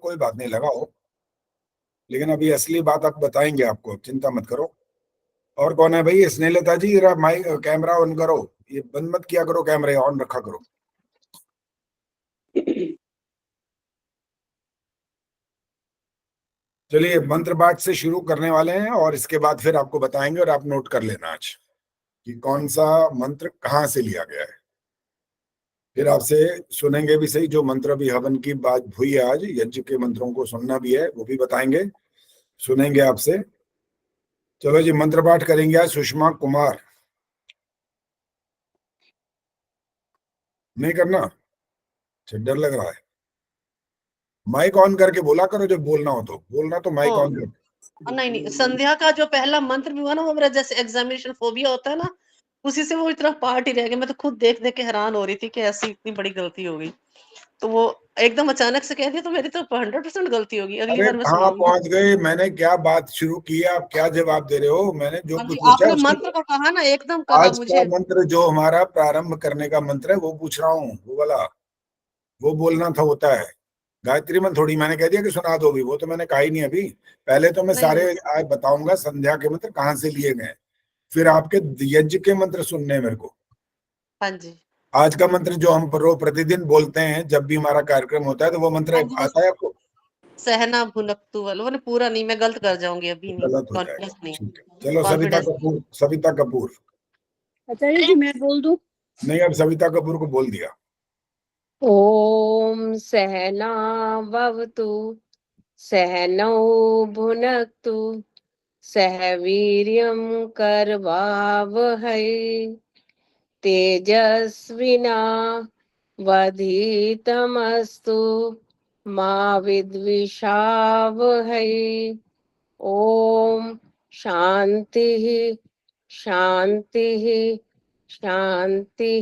कोई बात नहीं, लगाओ। लेकिन अभी असली बात आप बताएंगे आपको, चिंता मत करो। और कौन है भाई? स्नेहलता जी, जरा माइक कैमरा ऑन करो। ये बंद मत किया करो, कैमरे ऑन रखा करो। चलिए, मंत्र पाठ से शुरू करने वाले हैं और इसके बाद फिर आपको बताएंगे, और आप नोट कर लेना आज कि कौन सा मंत्र कहाँ से लिया गया है। फिर आपसे सुनेंगे भी सही, जो मंत्र भी हवन की बात हुई है आज, यज्ञ के मंत्रों को सुनना भी है, वो भी बताएंगे, सुनेंगे आपसे। चलो जी, मंत्र पाठ करेंगे आज सुषमा कुमार। नहीं करना? अच्छा, डर लग रहा है। माइक ऑन करके बोला करो, जब बोलना हो तो बोलना, तो माइक ऑन कर। नहीं नहीं, संध्या का जो पहला मंत्र भी हुआ ना, वो मेरा जैसे एग्जामिनेशन फोबिया होता है ना, उसी से वो इतना पार्ट ही रह गया। मैं तो खुद देख देख के हैरान हो रही थी कि ऐसी इतनी बड़ी गलती हो गई। तो वो एकदम अचानक से कह दिया, तो मेरी तो 100% गलती होगी। अगली अरे बार मैं कहाँ सुनाऊंगी। पहुंच गए? मैंने क्या बात शुरू की है, आप क्या जवाब दे रहे हो? मैंने जो हाँ कुछ जी, पूछा आपने उसके। मंत्र का कहा ना, एकदम कहा आज का मुझे। मंत्र जो हमारा प्रारंभ करने का मंत्र है वो पूछ रहा हूँ, वो वाला। वो बोलना था, होता है। गायत्री मंत्र थोड़ी मैंने कह दिया कि सुना दो भी, वो तो मैंने कहा ही नहीं अभी। पहले तो मैं नहीं सारे नहीं। आज बताऊंगा संध्या के मंत्र कहाँ से लिए गए, फिर आपके यज्ञ के मंत्र सुनने हैं मेरे को। हाँ जी। आज का मंत्र जो हम प्रतिदिन बोलते हैं जब भी हमारा कार्यक्रम होता है, तो वो मंत्र हाँ जी, वो आता है आपको? सहना भुनकतु वाला, वो नहीं, पूरा नहीं, मैं गलत कर जाऊंगी अभी, नहीं गलत हो कॉन्फिडेंस जाएगा, नहीं। ठीक है। चलो, सविता कॉन्फिडेंस। कपूर, सविता कपूर। आचार्य जी मैं बोल दूं? नहीं, अब सविता कपूर को बोल दिया। ओम सहनावतु सहनौ भुनक्तु सह वीर्यं करवावहै तेजस्विना वधीतमस्तु मा विद्विषावहै। ओम शांति शांति शांति।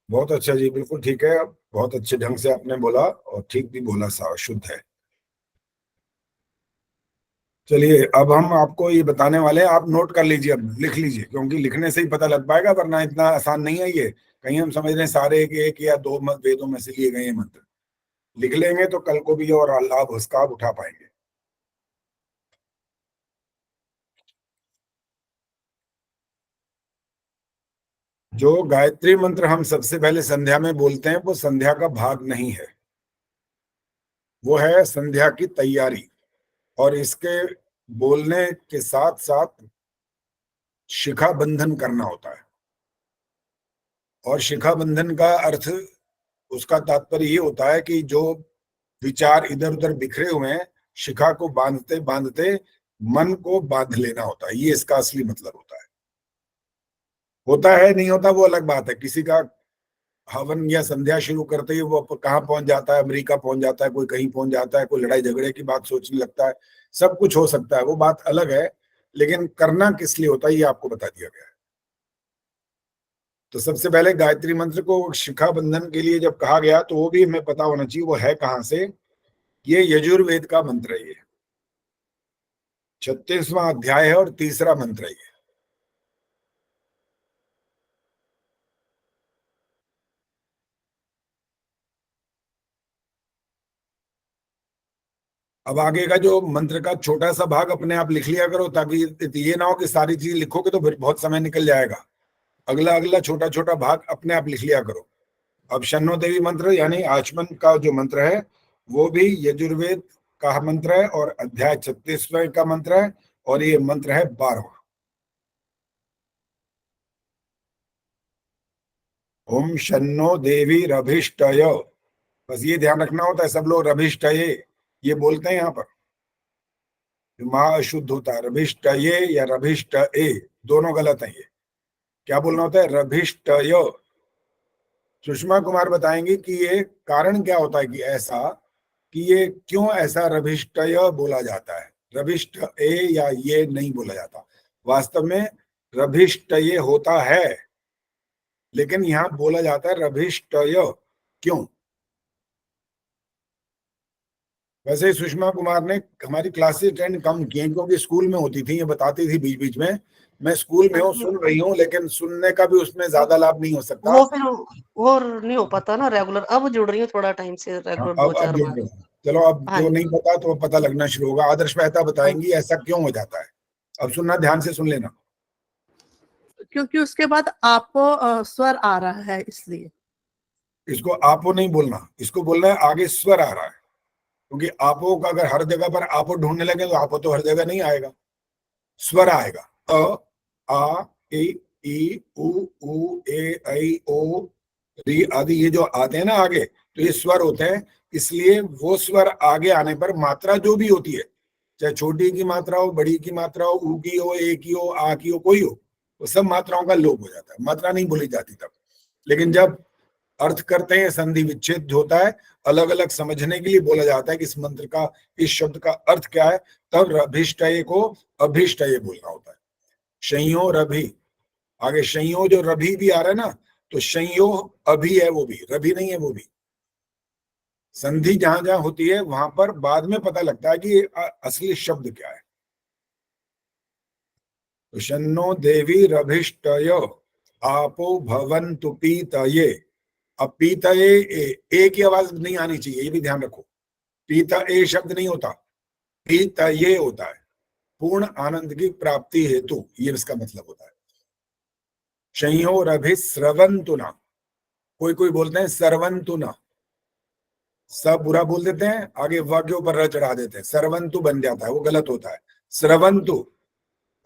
बहुत अच्छा जी, बिल्कुल ठीक है। बहुत अच्छे ढंग से आपने बोला, और ठीक भी बोला, सा शुद्ध है। चलिए, अब हम आपको ये बताने वाले हैं, आप नोट कर लीजिए, अब लिख लीजिए, क्योंकि लिखने से ही पता लग पाएगा, वरना इतना आसान नहीं है ये। कहीं हम समझ रहे हैं सारे एक या दो वेदों में से लिए गए मंत्र। लिख लेंगे तो कल को भी और लाभ उसका आप उठा पाएंगे। जो गायत्री मंत्र हम सबसे पहले संध्या में बोलते हैं, वो संध्या का भाग नहीं है, वो है संध्या की तैयारी। और इसके बोलने के साथ साथ शिखा बंधन करना होता है। और शिखा बंधन का अर्थ, उसका तात्पर्य ये होता है कि जो विचार इधर उधर बिखरे हुए हैं, शिखा को बांधते बांधते मन को बांध लेना होता है। ये इसका असली मतलब होता है। होता है नहीं होता वो अलग बात है। किसी का हवन या संध्या शुरू करते ही वो कहाँ पहुंच जाता है, अमेरिका पहुंच जाता है, कोई कहीं पहुंच जाता है, कोई लड़ाई झगड़े की बात सोचने लगता है। सब कुछ हो सकता है, वो बात अलग है। लेकिन करना किस लिए होता है, ये आपको बता दिया गया है। तो सबसे पहले गायत्री मंत्र को शिखा बंधन के लिए जब कहा गया, तो वो भी हमें पता होना चाहिए वो है कहां से। ये यजुर्वेद का मंत्र है, ये 36वां अध्याय है और तीसरा मंत्र है ये। अब आगे का जो मंत्र का छोटा सा भाग अपने आप लिख लिया करो, ताकि ये ना हो कि सारी चीज लिखोगे तो फिर बहुत समय निकल जाएगा। अगला अगला छोटा छोटा भाग अपने आप लिख लिया करो। अब शन्नो देवी मंत्र यानी आचमन का जो मंत्र है, वो भी यजुर्वेद का मंत्र है, और अध्याय 36वें का मंत्र है, और ये मंत्र है 12वां। ओम शन्नो देवी रभिष्टय। बस ये ध्यान रखना होता है, सब लोग रभिष्टये ये बोलते हैं यहाँ पर। माँ अशुद्ध होता है, रभिष्टये या रभिष्ट ए, दोनों गलत है। ये क्या बोलना होता है? रभिष्टय। सुषमा कुमार बताएंगे कि ये कारण क्या होता है, कि ऐसा, कि ये क्यों ऐसा रभिष्टय बोला जाता है। रभिष्ट ए या ये नहीं बोला जाता, वास्तव में रभिष्टये होता है, लेकिन यहां बोला जाता है रभिष्टय। क्यों? वैसे ही सुषमा कुमार ने हमारी क्लासेस अटेंड कम की क्योंकि स्कूल में होती थी, ये बताती थी बीच बीच में, मैं स्कूल में हूँ सुन रही हूँ, लेकिन सुनने का भी उसमें ज्यादा लाभ नहीं हो सकता। वो फिर वो नहीं हो पाता ना रेगुलर। अब जुड़ रही हूँ थोड़ा टाइम से रेगुलर, अब 2-4 जुड़ बार। रहे हैं। चलो अब हाँ जो जी। नहीं पता तो पता लगना शुरू होगा। आदर्श मेहता बताएंगी ऐसा क्यों हो जाता है। अब सुनना, ध्यान से सुन लेना। क्योंकि उसके बाद आपो स्वर आ रहा है, इसलिए। इसको आपो नहीं बोलना, इसको बोलना है आगे स्वर आ रहा है, क्योंकि आपो का अगर हर जगह पर आपो ढूंढने लगे तो आपो तो हर जगह नहीं आएगा, स्वर आएगा। अ, आ, ई, उ, ए, ऐ, ओ, री आदि ये जो आते हैं ना आगे, तो ये स्वर होते हैं। इसलिए वो स्वर आगे आने पर मात्रा जो भी होती है, चाहे छोटी की मात्रा हो, बड़ी की मात्रा हो, ऊ की हो, ए की हो, आ की हो, कोई हो, वो सब मात्राओं का लोप हो जाता है, मात्रा नहीं बोली जाती तब। लेकिन जब अर्थ करते हैं, संधि विच्छेद होता है, अलग अलग समझने के लिए बोला जाता है कि इस मंत्र का, इस शब्द का अर्थ क्या है, तब रभिष्टय को अभिष्टय बोलना होता है। संयो रभि, आगे संयो जो रभि भी आ रहा है ना, तो संयो अभी है, वो भी रभि नहीं है, वो भी। संधि जहां जहां होती है वहां पर बाद में पता लगता है कि असली शब्द क्या है। तो शन्नो देवी रभिष्टय आपो भवन्तु पीतये। अब पीतये ए की आवाज नहीं आनी चाहिए, ये भी ध्यान रखो। पीता ए शब्द नहीं होता, पीतये होता है, पूर्ण आनंद की प्राप्ति हेतु, ये इसका मतलब होता है। संयोरभि स्रवंतु ना, कोई कोई बोलते हैं सर्वंतु ना, सब बुरा बोल देते हैं, आगे व के ऊपर र चढ़ा देते हैं, सर्वंतु बन जाता है, वो गलत होता है। स्रवंतु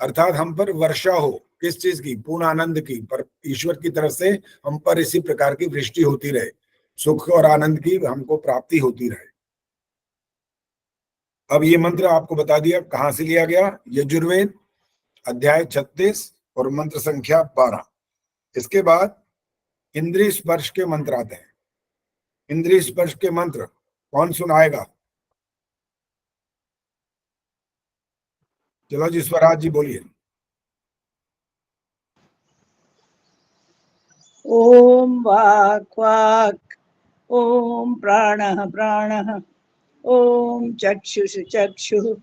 अर्थात हम पर वर्षा हो, किस चीज की, पूर्ण आनंद की, पर ईश्वर की तरफ से हम पर इसी प्रकार की वृष्टि होती रहे, सुख और आनंद की हमको प्राप्ति होती रहे। अब ये मंत्र आपको बता दिया कहां से लिया गया, यजुर्वेद अध्याय 36 और मंत्र संख्या 12। इसके बाद इंद्रिय स्पर्श के मंत्र आते हैं। इंद्रिय स्पर्श के मंत्र कौन सुनाएगा? चलो जी, स्वराज जी बोलिए। ओम वाक् वाक्, ओम प्राणः प्राणः, ओम चक्षुष चक्षुः,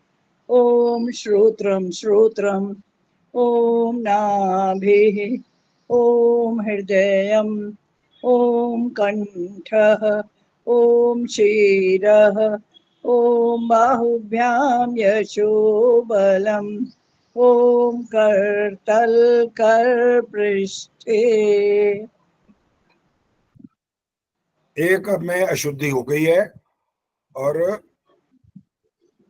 ओम श्रोत्रं श्रोत्रम्, ओम नाभिः, ओम हृदयम्, ओम कंठः, ओम शिरः, ओम बाहुभ्यां यशो बलम्, ओम करतल कर पृष्ठे। एक में अशुद्धि हो गई है, और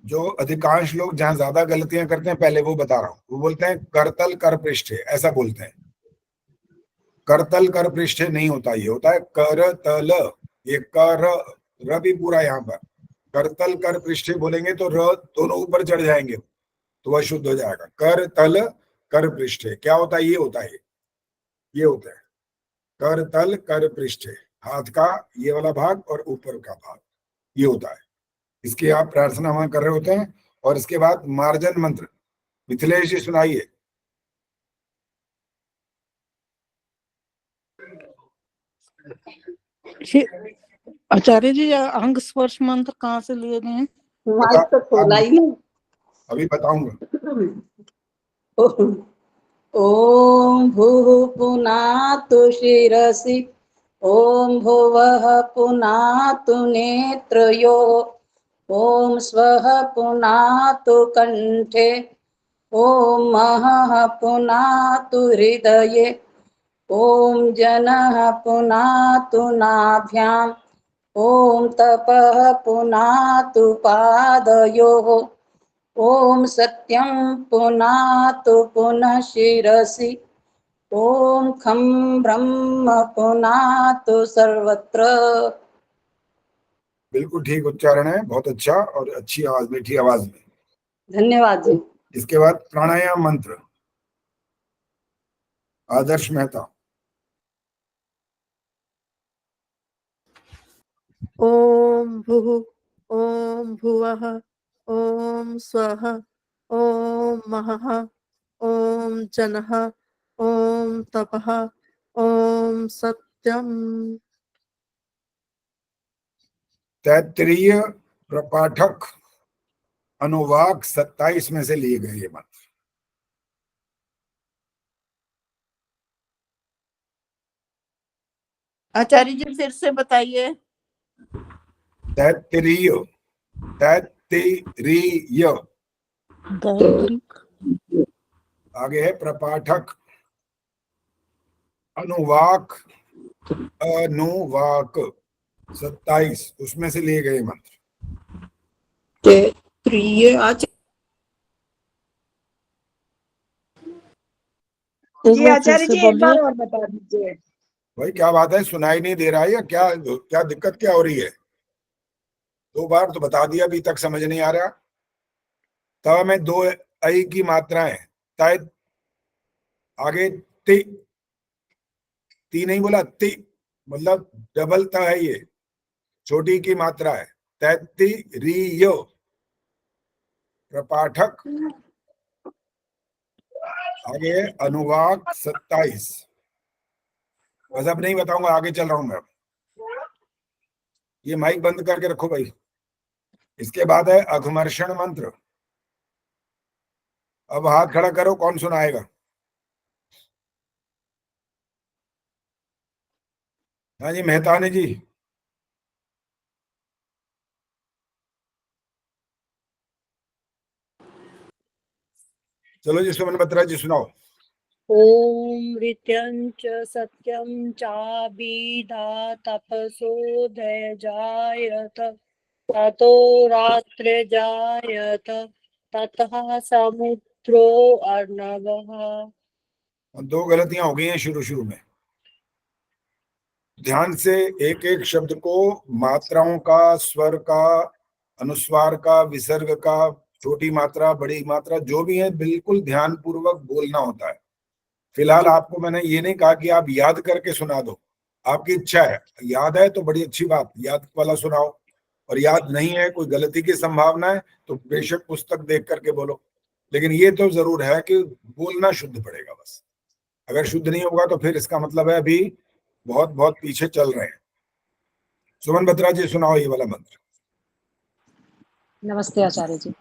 जो अधिकांश लोग जहां ज्यादा गलतियां करते हैं पहले वो बता रहा हूं, वो बोलते हैं करतल कर पृष्ठे, ऐसा बोलते हैं। करतल कर पृष्ठे नहीं होता, ये होता है कर तल, ये कर र भी पूरा यहाँ पर। करतल कर पृष्ठे बोलेंगे तो र दोनों ऊपर चढ़ जाएंगे, तो वह शुद्ध हो जाएगा। कर तल कर पृष्ठे क्या होता है, ये होता है, ये होता है कर तल कर पृष्ठे, हाथ का ये वाला भाग और ऊपर का भाग, ये होता है। इसकी आप प्रार्थना वहां कर रहे होते हैं। और इसके बाद मार्जन मंत्र मिथिलेश जी सुनाइए। आचार्य जी, अंग स्पर्श मंत्र कहाँ से लिए गए हैं? माइक तो खोला ही नहीं। अभी बताऊंगा। ओम भूः पुनातु शिरसि, ओम भुवः पुनातु नेत्रयोः, ओम स्वः पुनातु कंठे, ओम महः पुनातु हृदये, ओम जनः पुनातु नाभ्याम्, ओम तपः पुनातु पादयोः, ओम सत्यं पुनातु पुनः शिरसि, ओम खं ब्रह्म पुनातु सर्वत्र। बिल्कुल ठीक उच्चारण है, बहुत अच्छा, और अच्छी आवाज, मीठी आवाज में। धन्यवाद जी। इसके बाद प्राणायाम मंत्र आदर्श मेहता। ओम भूः, ओम भुवः, ओम स्वः, ओम महः, ओम जनः, ओम तपः, ओम सत्यम। तैत्तरीय प्रपाठक अनुवाक 27 में से लिए गए ये मंत्र। आचार्य जी फिर से बताइए। तैत्तिरीय, तैत्तिरीय। आगे है प्रपाठक अनुवाक, अनुवाक 27, उसमें से लिए गए मंत्र। तैत्तिरीय जी आचार्य जी एक बार और बता दीजिए। भाई क्या बात है, सुनाई नहीं दे रहा है या क्या? क्या दिक्कत क्या हो रही है? 2 बार तो बता दिया, अभी तक समझ नहीं आ रहा। त में 2 ऐ की मात्राएं, तय, आगे ति, ती नहीं बोला, ति मतलब डबल त है, ये छोटी की मात्रा है। तैत्तिरीय प्रपाठक, आगे है अनुवाक 27। बस अब नहीं बताऊंगा, आगे चल रहा हूं मैं। ये माइक बंद करके रखो भाई। इसके बाद है अघमर्षण मंत्र। अब हाथ खड़ा करो, कौन सुनाएगा? हाँ जी, मेहतानी जी। चलो जी, सुमन बत्रा जी सुनाओ। ओम ऋत्यं च सत्यं चाभिधा तपसोऽध्यजायत ततो रात्रिजायत ततः समुद्रो अर्णवः। 2 गलतियां हो गई हैं शुरू शुरू में। ध्यान से एक एक शब्द को, मात्राओं का, स्वर का, अनुस्वार का, विसर्ग का, छोटी मात्रा, बड़ी मात्रा, जो भी है बिल्कुल ध्यान पूर्वक बोलना होता है। फिलहाल आपको मैंने ये नहीं कहा कि आप याद करके सुना दो, आपकी इच्छा है। याद है तो बड़ी अच्छी बात, याद वाला सुनाओ। और याद नहीं है, कोई गलती की संभावना है, तो बेशक पुस्तक देख करके बोलो। लेकिन ये तो जरूर है कि बोलना शुद्ध पड़ेगा। बस अगर शुद्ध नहीं होगा तो फिर इसका मतलब है अभी बहुत बहुत पीछे चल रहे हैं। सुमन बत्रा जी सुनाओ ये वाला मंत्र। नमस्ते आचार्य जी।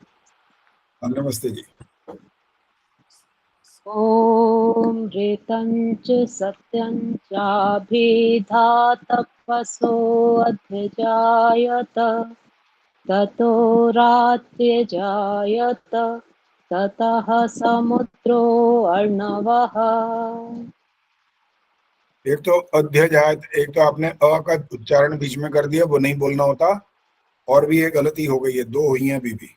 नमस्ते जी। ॐ ऋतं च सत्यं चाभिधा तपसोऽध्यजायत ततो रात्रिजायत ततः समुद्रो अर्णवः। एक तो अध्यजायत, एक तो आपने अ का उच्चारण बीच में कर दिया, वो नहीं बोलना होता। और भी एक गलती हो गई है, 2 हुई हैं अभी भी।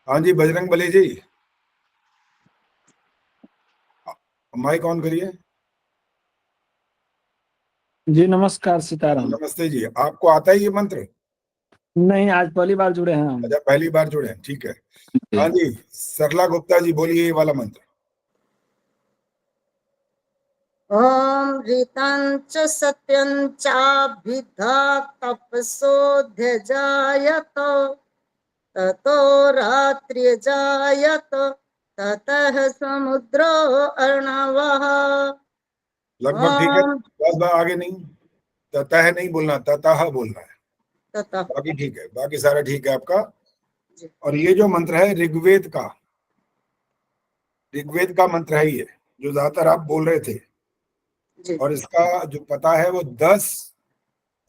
हाँ जी, बजरंग बली जी, माइक ऑन करिए। जी नमस्कार, सीताराम। नमस्ते जी। आपको आता है ये मंत्र? नहीं, आज पहली बार जुड़े हैं हम। अच्छा, पहली बार जुड़े हैं, ठीक है। जी। हाँ जी, सरला गुप्ता जी बोलिए ये वाला मंत्र। ओम ऋतं च सत्यं चाभिधा तपसोऽध्यजायत ततो रात्रिजायत ततः समुद्रो अर्णवः। लगभग ठीक है, ओम बस आगे नहीं, ततः नहीं बोलना, ततः बोलना है। ततः। बाकी ठीक है, बाकी सारा ठीक है आपका। जी। और ये जो मंत्र है ऋग्वेद का, ऋग्वेद का मंत्र है ये, जो ज्यादातर आप बोल रहे थे। जी। और इसका जो पता है वो 10,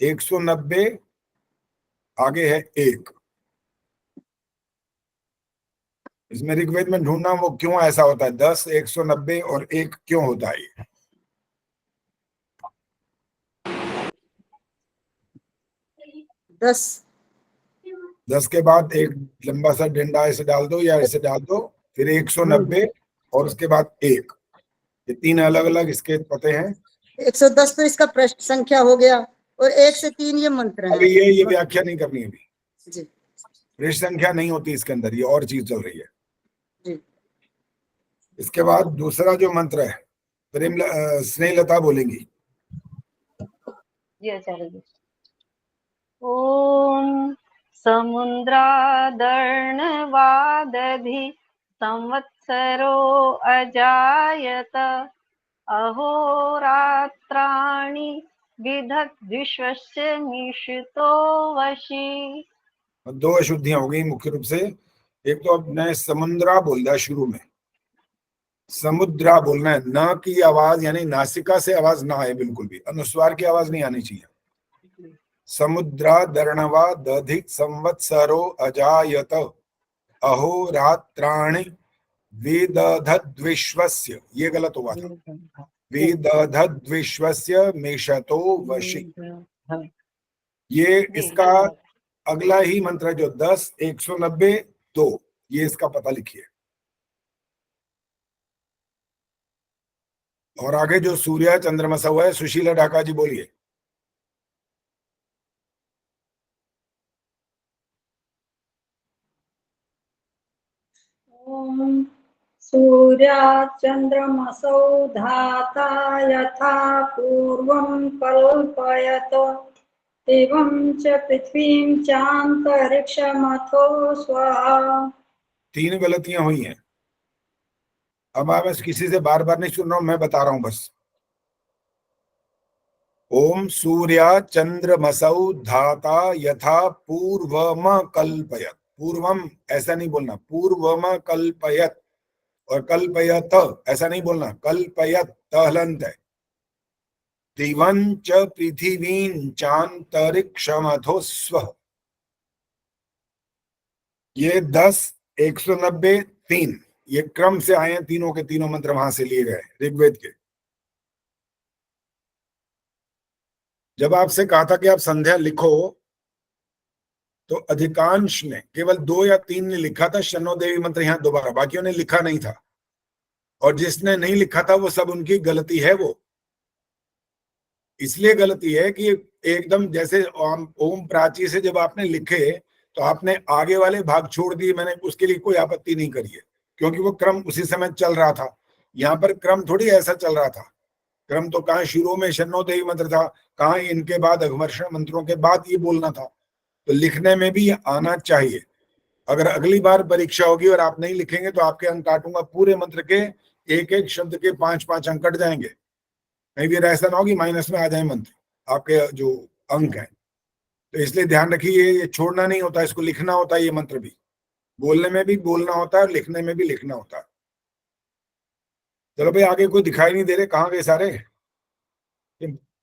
190, आगे है 1। इसमें ऋग्वेद में ढूंढना वो क्यों ऐसा होता है, 10, 190 और 1 क्यों होता है ये? 10 के बाद एक लंबा सा डंडा ऐसे डाल दो या ऐसे डाल दो, फिर 190 और उसके बाद 1। ये 3 अलग अलग इसके पते हैं। 110 तो इसका पृष्ठ संख्या हो गया और 1 से 3 ये मंत्र है। अभी ये व्याख्या नहीं करनी अभी। जी। पृष्ठ संख्या नहीं होती इसके अंदर, ये और चीज चल रही है। जी। इसके बाद दूसरा जो मंत्र है, स्नेहलता बोलेंगी। जी आचार्य जी। ओम समुद्रादर्णवादधि संवत्सरो अजायत अहोरात्राणि विधत् विश्वस्य निशितो वशी। दो अशुद्धियां हो गई मुख्य रूप से। एक तो अपने समुद्रा बोल दिया शुरू में, समुद्रा बोलना है, न की आवाज यानी नासिका से आवाज ना आए, बिल्कुल भी अनुस्वार की आवाज नहीं आनी चाहिए। समुद्रा दर्णवा दधिक संवत्सरो अजायत अहोरात्राणि वेदधद्विश्वस्य, ये गलत हुआ था, वेदधद्विश्वस्य मेषतो वशि। ये इसका अगला ही मंत्र है जो 10, 190, 2, ये इसका पता लिखिए। और आगे जो सूर्य चंद्रमसा हुआ है, सुशीला ढाका जी बोलिए। ॐ सूर्याचन्द्रमसौ धाता यथा पूर्वं कल्पयत एवं च पृथ्वीं चान्तरिक्षमथो स्वाहा। 3 गलतियां हुई हैं। अब मैं बस किसी से बार बार नहीं सुन रहा हूं, मैं बता रहा हूं बस। ओम सूर्या चंद्रमसौ धाता यथा पूर्वम कल्पयत, पूर्वम ऐसा नहीं बोलना, पूर्वम कल्पयत, और कल्पयत ऐसा नहीं बोलना, कल्पयत तहलंत है। दिवं च पृथिवीं चान्तरिक्षमथो स्व, ये 10, 190, 3, ये क्रम से आए हैं, तीनों के तीनों मंत्र वहां से लिए गए ऋग्वेद के। जब आपसे कहा था कि आप संध्या लिखो, तो अधिकांश ने केवल 2 या 3 ने लिखा था शनो देवी मंत्र यहां दोबारा, बाकियों ने लिखा नहीं था। और जिसने नहीं लिखा था वो सब उनकी गलती है। वो इसलिए गलती है कि एकदम जैसे ओम प्राची से जब आपने लिखे तो आपने आगे वाले भाग छोड़ दिए। मैंने उसके लिए कोई आपत्ति नहीं करी है, क्योंकि वो क्रम उसी समय चल रहा था। यहाँ पर क्रम थोड़ी ऐसा चल रहा था। क्रम तो कहाँ शुरू में शनो देवी मंत्र था, कहाँ इनके बाद अघमर्षण मंत्रों के बाद ये बोलना था। तो लिखने में भी आना चाहिए। अगर अगली बार परीक्षा होगी और आप नहीं लिखेंगे तो आपके अंक काटूंगा, पूरे मंत्र के एक एक शब्द के 5-5 अंक कट जाएंगे। कहीं भी ऐसा ना हो कि माइनस में आ जाए मंत्र, आपके जो अंक हैं। तो इसलिए ध्यान रखिए, ये छोड़ना नहीं होता, इसको लिखना होता है। ये मंत्र भी बोलने में भी बोलना होता है और लिखने में भी लिखना होता है। चलो भाई, आगे कोई दिखाई नहीं दे रहे, कहाँ गए सारे?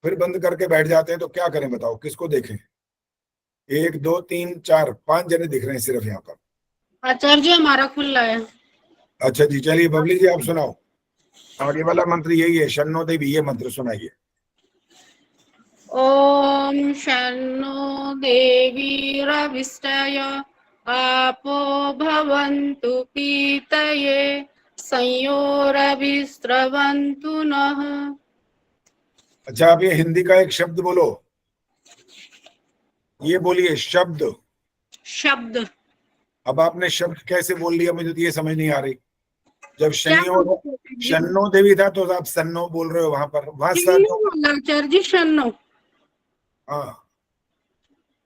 फिर बंद करके बैठ जाते हैं तो क्या करें बताओ, किसको देखें? 1, 2, 3, 4, 5 जने दिख रहे हैं सिर्फ यहाँ पर। आचार्य जी हमारा खुला है। अच्छा जी, चलिए बबली जी आप सुनाओ। आगे वाला मंत्र यही है, शन्नो देवी, ये मंत्र सुनाइए। ओम शन्नो देवी रविष्टय आपो भवन्तु पीतये संयोरविस्रवन्तु नः। अच्छा, आप ये हिंदी का एक शब्द बोलो, ये बोलिए शब्द। शब्द। अब आपने शब्द कैसे बोल लिया, मुझे तो ये समझ नहीं आ रही। जब शन्नो देवी था तो आप सन्नो बोल रहे हो वहां पर, वहां आचार्य जी शन्नो। हाँ,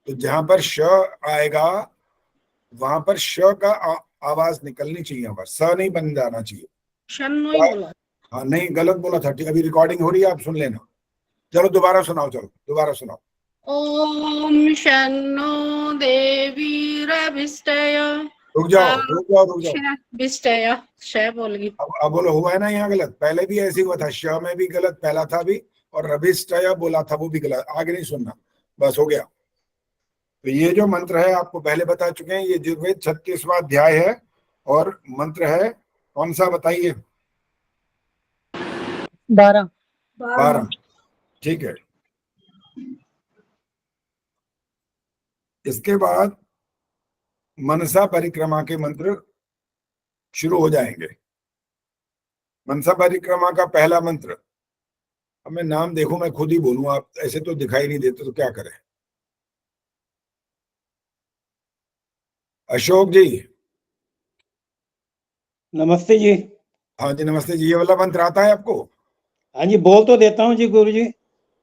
तो जहां पर श आएगा वहां पर श का आवाज निकलनी चाहिए, वहां स नहीं बन जाना चाहिए। शन्नो ही बोला। हाँ नहीं, गलत बोला था। ठीक, अभी रिकॉर्डिंग हो रही है, आप सुन लेना। चलो दोबारा सुनाओ, चलो दोबारा सुनाओ। ओम शन्नो देवी रविष्टय। रुक जाओ। विष्टय श बोल गई। अब बोलो, हुआ है ना यहाँ गलत? पहले भी ऐसे हुआ था, श में भी गलत पहला था भी, और रविष्टय बोला था वो भी गलत। आगे नहीं सुनना, बस हो गया। तो ये जो मंत्र है आपको पहले बता चुके हैं, ये यजुर्वेद 36वां अध्याय है और मंत्र है कौन सा बताइए? 12। ठीक है। इसके बाद मनसा परिक्रमा के मंत्र शुरू हो जाएंगे। मनसा परिक्रमा का पहला मंत्र, अब मैं नाम देखूं, मैं खुद ही बोलूं, आप ऐसे तो दिखाई नहीं देते तो क्या करें? अशोक जी। नमस्ते जी। हाँ जी नमस्ते जी। ये वाला मंत्र आता है आपको? हाँ जी, बोल तो देता हूँ जी गुरु जी।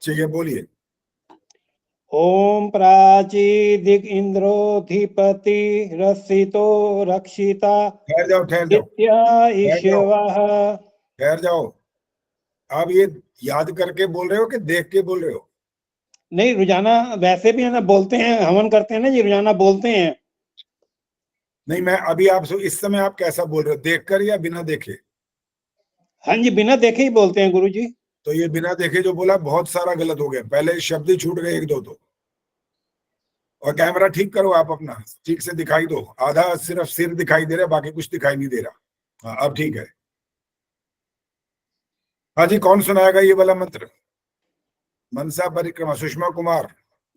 ठीक है, बोलिए। ओम प्राची दिग इंद्रोधिपति रसितो रक्षिता ठहर जाओ। ठहर जाओ। आप ये याद करके बोल रहे हो कि देख के बोल रहे हो? नहीं, रोजाना वैसे भी है ना, बोलते हैं, हवन करते हैं ना जी, रोजाना बोलते हैं। नहीं, मैं अभी आपसे इस समय आप कैसा बोल रहे हो, देखकर या बिना देखे? हाँ जी, बिना देखे ही बोलते हैं गुरु जी। तो ये बिना देखे जो बोला बहुत सारा गलत हो गया, पहले शब्द ही छूट गए एक दो तो। और कैमरा ठीक करो आप अपना, ठीक से दिखाई दो, आधा सिर्फ सिर दिखाई दे रहा है, बाकी कुछ दिखाई नहीं दे रहा। हाँ अब ठीक है। हाँ जी, कौन सुनाएगा ये वाला मंत्र? मनसा परिक्रमा, सुषमा कुमार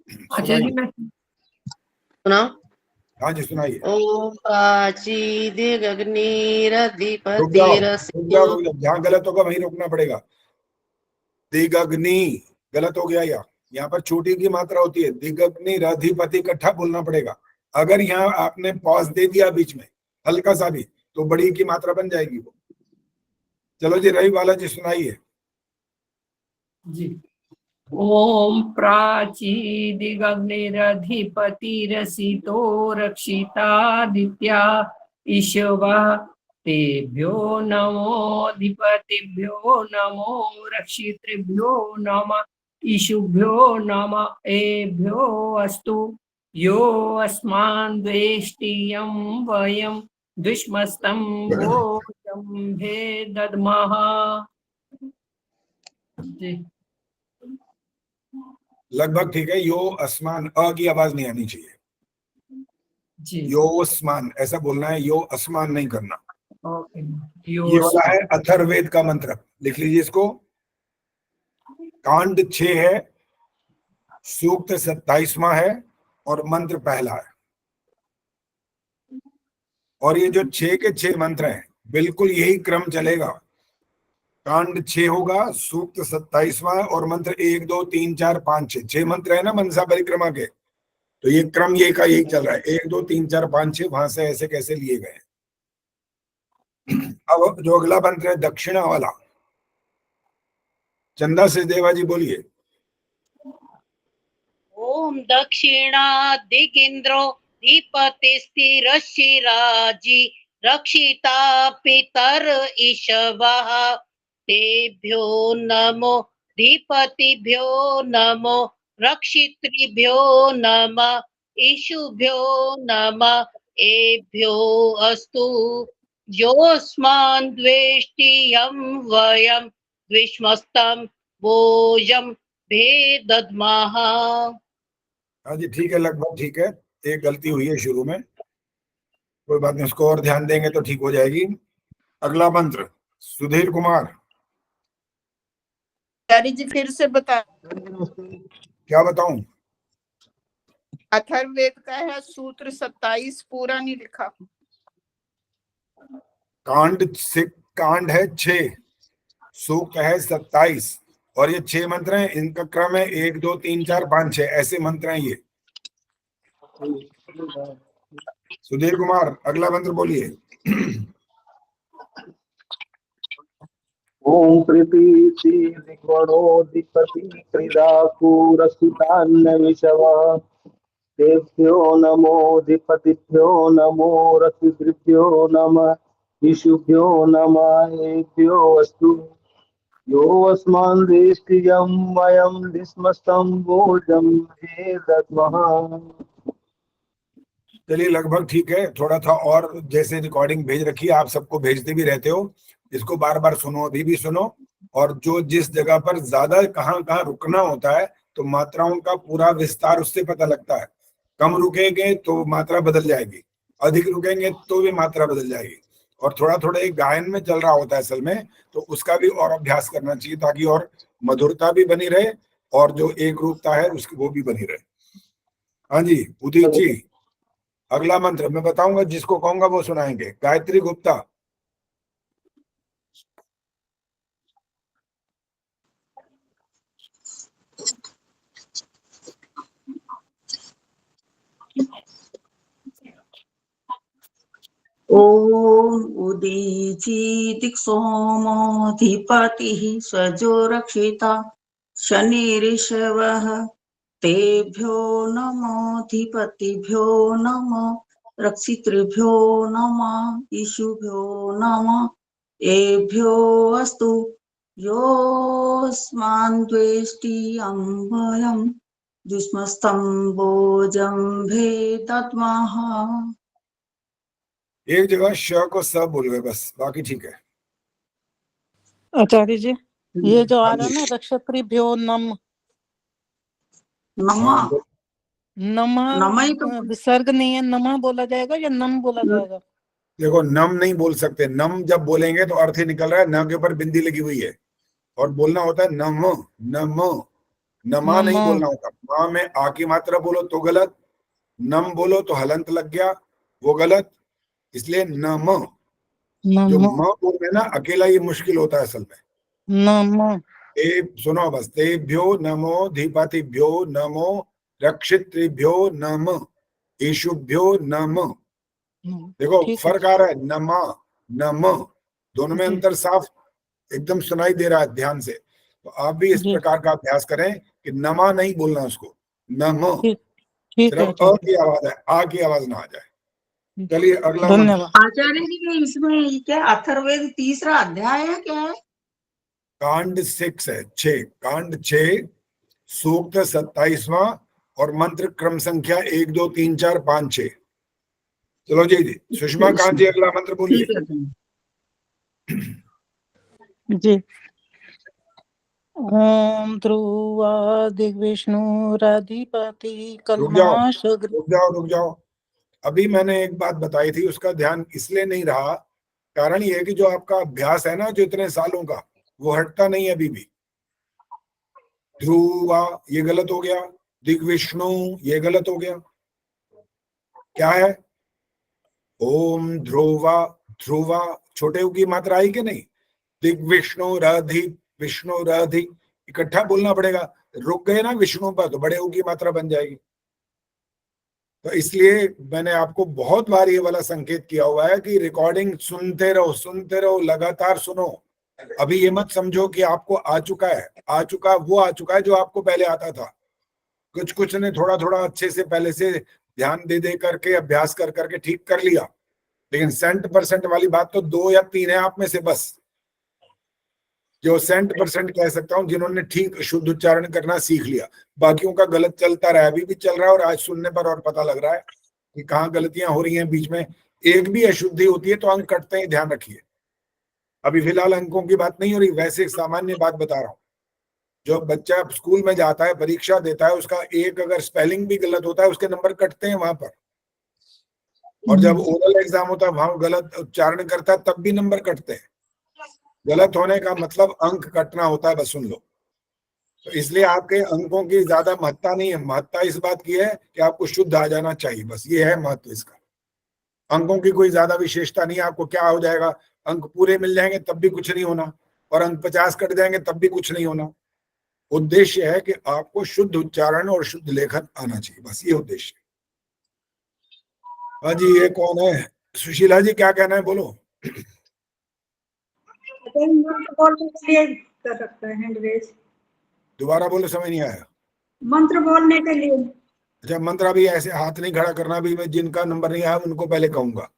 सुनाइए। सुनाओ। हाँ जी सुनाइए। ओम प्राची रुक जाओ, दिगग्निरधिपतिरसितो। रुक जाओ, जहाँ गलत होगा वहीं रोकना पड़ेगा। दिगग्नि गलत हो गया, यहाँ पर छोटी की मात्रा होती है, दिगग्नि रधिपति इकट्ठा बोलना पड़ेगा। अगर यहाँ आपने पॉज दे दिया बीच में हल्का सा भी, तो बड़ी की मात्रा बन जाएगी वो। चलो जी, रवि बाला जी सुनाइए। जी। ओम प्राचीदिगग्निरधिपतिरसितो रक्षितादित्या ईशवः तेभ्यो नमोऽधिपतिभ्यो नमो रक्षितृभ्यो नमः ईशुभ्यो नमः एभ्यो अस्तु यो अस्मान् द्वेष्टियं वयं द्विष्मस्तं भोजम्भे दद्मः। जी लगभग ठीक है। यो अस्मान, अ की आवाज नहीं आनी चाहिए जी। योस्मान ऐसा बोलना है, यो अस्मान नहीं करना। ओके। ये वाला है अथर्ववेद का मंत्र, लिख लीजिए इसको। कांड 6 है, सूक्त 27वां है और मंत्र पहला है। और ये जो 6 के 6 मंत्र हैं, बिल्कुल यही क्रम चलेगा। कांड 6 होगा, सूक्त 27वां और मंत्र 1 2 3 4 5 6 मंत्र है ना मनसा परिक्रमा के, तो ये क्रम ये का यही चल रहा है। 1 2 3 4 5 6 वहां से ऐसे कैसे लिए गए। अब जो अगला मंत्र है दक्षिणा वाला, चंदा से देवा जी बोलिए। ओम दक्षिणा दिगिंद्रो दीपतिस्थिरशिराजी रक्षिता पितर ईशवः तेभ्यो नमो धीपतिभ्यो नमो रक्षितृभ्यो नमः ईशुभ्यो नमः एभ्यो अस्तु योऽस्मान् द्वेष्टियं वयं द्विष्मस्तं भोजं भेदद्मः। हाँ जी ठीक है, लगभग ठीक है। एक गलती हुई है शुरू में, कोई बात नहीं, उसको और ध्यान देंगे तो ठीक हो जाएगी। अगला मंत्र सुधीर कुमार। जी फिर से बता। क्या बताऊं? अथर्ववेद का है, सूत्र 27 पूरा नहीं लिखा। कांड है 6, सूक्त है 27 और ये 6 मंत्र हैं। इनका क्रम है 1 2 3 4 5 6 ऐसे मंत्र हैं ये। सुधीर कुमार अगला मंत्र बोलिए। ओम प्रीति दिग्वणोधिपति क्रीडाकूरसितान्नविषवः तेभ्यो नमोधिपतिभ्यो नमो रसितृभ्यो नमः ईशुभ्यो नमः एभ्यो अस्तु यो अस्मान् द्वेष्टियं वयं द्विष्मस्तं भोजं भेदद्मः। चलिए लगभग ठीक है, थोड़ा था और जैसे रिकॉर्डिंग भेज रखी है, आप सबको भेजते भी रहते हो, इसको बार बार सुनो, अभी भी सुनो। और जो जिस जगह पर ज्यादा कहाँ कहाँ रुकना होता है तो मात्राओं का पूरा विस्तार उससे पता लगता है। कम रुकेंगे तो मात्रा बदल जाएगी, अधिक रुकेंगे तो भी मात्रा बदल जाएगी। और थोड़ा थोड़ा एक गायन में चल रहा होता है असल में, तो उसका भी और अभ्यास करना चाहिए ताकि और मधुरता भी बनी रहे और जो एक रूपता है उसकी वो भी बनी रहे। हाँ जी उदित जी, अगला मंत्र मैं बताऊंगा, जिसको कहूंगा वो सुनाएंगे। गायत्री गुप्ता। ओम उदीची सोमोधिपतिः स्वजो रक्षिता शनिरिषवः तेभ्यो नमोधिपतिभ्यो नमो रक्षितृभ्यो नमः ईशुभ्यो नमः एभ्यो अस्तु योऽस्मान् द्वेष्टियं वयं द्विष्मस्तं भोजं भेदद्मः। एक जगह श को स बोल गए बस, बाकी ठीक है। आचार्य जी ये जो आ हाँ रहा जी। ना रक्षत्रिभ्यो नम नमा नमा नमा ही तो विसर्ग नहीं है, नमा बोला जाएगा या नम बोला जाएगा? देखो नम नहीं बोल सकते, नम जब बोलेंगे तो अर्थ ही निकल रहा है, न के ऊपर बिंदी लगी हुई है, और बोलना होता है नम नम, नमा नहीं बोलना होता। माँ में आ की मात्रा बोलो तो गलत, नम बोलो तो हलंत लग गया, वो गलत, इसलिए नम। जो म बोल रहे ना अकेला ये मुश्किल होता है असल में। नम सुनो बस, तेभ्यो नमो धीपातिभ्यो नमो रक्षितृभ्यो नम ईशुभ्यो नम। देखो फर्क आ रहा है, नमा नम, दोनों में अंतर साफ एकदम सुनाई दे रहा है ध्यान से। तो आप भी इस प्रकार का अभ्यास करें कि नमा नहीं बोलना उसको, नम, सिर्फ अ की आवाज है, आ की आवाज ना आ जाए। चलिए अगला मंत्र। आचार्य जी इसमें क्या अथर्ववेद तीसरा अध्याय है क्या है? कांड 6 है, 6 कांड 6, सूक्त 27वां और मंत्र क्रम संख्या 1 2 3 4 5 6। चलो जी सुषमा कांजी अगला मंत्र बोलिए। जी ओम ध्रुवा दिग्विष्णुराधिपति कल्माश रुक जाओ। अभी मैंने एक बात बताई थी, उसका ध्यान इसलिए नहीं रहा, कारण ये है कि जो आपका अभ्यास है ना जो इतने सालों का, वो हटता नहीं है अभी भी। ध्रुवा ये गलत हो गया, दिग्विष्णु ये गलत हो गया, क्या है? ओम ध्रुवा, ध्रुवा छोटे की मात्रा आई कि नहीं? दिग्विष्णु राधि, विष्णु राधि इकट्ठा बोलना पड़ेगा। रुक गए ना विष्णु पर तो बड़े ऊ की मात्रा बन जाएगी। तो इसलिए मैंने आपको बहुत बार ये वाला संकेत किया हुआ है कि रिकॉर्डिंग सुनते रहो, लगातार सुनो। अभी ये मत समझो कि आपको आ चुका है, वो आ चुका है जो आपको पहले आता था। कुछ ने थोड़ा थोड़ा अच्छे से पहले से ध्यान दे करके अभ्यास कर करके ठीक कर लिया, लेकिन 100% वाली बात तो 2 या 3 है आप में से बस, जो 100% कह सकता हूं जिन्होंने ठीक शुद्ध उच्चारण करना सीख लिया। बाकियों का गलत चलता रहा, अभी भी चल रहा है, और आज सुनने पर और पता लग रहा है कि कहाँ गलतियां हो रही हैं। बीच में एक भी अशुद्धि होती है तो अंक कटते हैं, ध्यान रखिए। अभी फिलहाल अंकों की बात नहीं हो रही, वैसे सामान्य बात बता रहा हूँ। जो बच्चा स्कूल में जाता है, परीक्षा देता है, उसका एक अगर स्पेलिंग भी गलत होता है उसके नंबर कटते हैं वहां पर, और जब ओरल एग्जाम होता है वहां गलत उच्चारण करता है तब भी नंबर कटते हैं। गलत होने का मतलब अंक कटना होता है, बस सुन लो। तो इसलिए आपके अंकों की ज्यादा महत्ता नहीं है, महत्ता इस बात की है कि आपको शुद्ध आ जाना चाहिए, बस ये है महत्व इसका। अंकों की कोई ज्यादा विशेषता नहीं है। आपको क्या हो जाएगा, अंक पूरे मिल जाएंगे तब भी कुछ नहीं होना, और अंक 50 कट जाएंगे तब भी कुछ नहीं होना। उद्देश्य है कि आपको शुद्ध उच्चारण और शुद्ध लेखन आना चाहिए, बस ये उद्देश्य है। हाँ जी, ये कौन है? सुशीला जी क्या कहना है, बोलो। बोलने के लिए कर सकते हैं हैंड रेज। दोबारा बोलो, समझ नहीं आया। मंत्र बोलने के लिए। अच्छा, मंत्र अभी ऐसे हाथ नहीं खड़ा करना, भी मैं जिनका नंबर नहीं आया उनको पहले कहूंगा।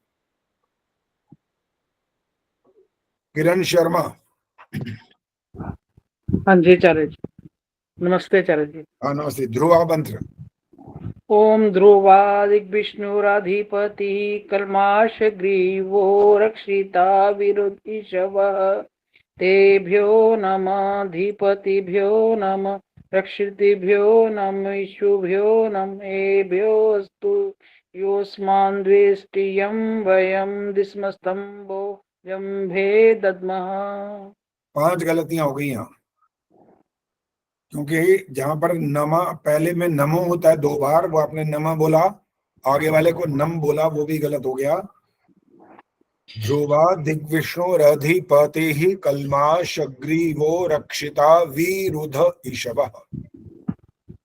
किरण शर्मा। हाँ जी आचार्य जी, नमस्ते आचार्य जी। हाँ नमस्ते। ध्रुवा मंत्र। ओम ध्रुवादिग्विष्णुराधिपति कल्माश ग्रीवो रक्षिता विरुद्धिशवः तेभ्यो नमः धीपतिभ्यो नमः रक्षितिभ्यो नमः ईशुभ्यो नमः एभ्योऽस्तु योऽस्मान् द्वेष्टियं वयं दिस्मस्तम्भो जम्भे दद्मः। 5 गलतियां हो गई यहाँ, क्योंकि जहां पर नमा पहले में नमो होता है 2 बार, वो आपने नमा बोला, आगे वाले को नम बोला, वो भी गलत हो गया। ध्रुवा दिग्विष्णु रधिपते ही कल्माश ग्रीवो रक्षिता विरुध ईशवः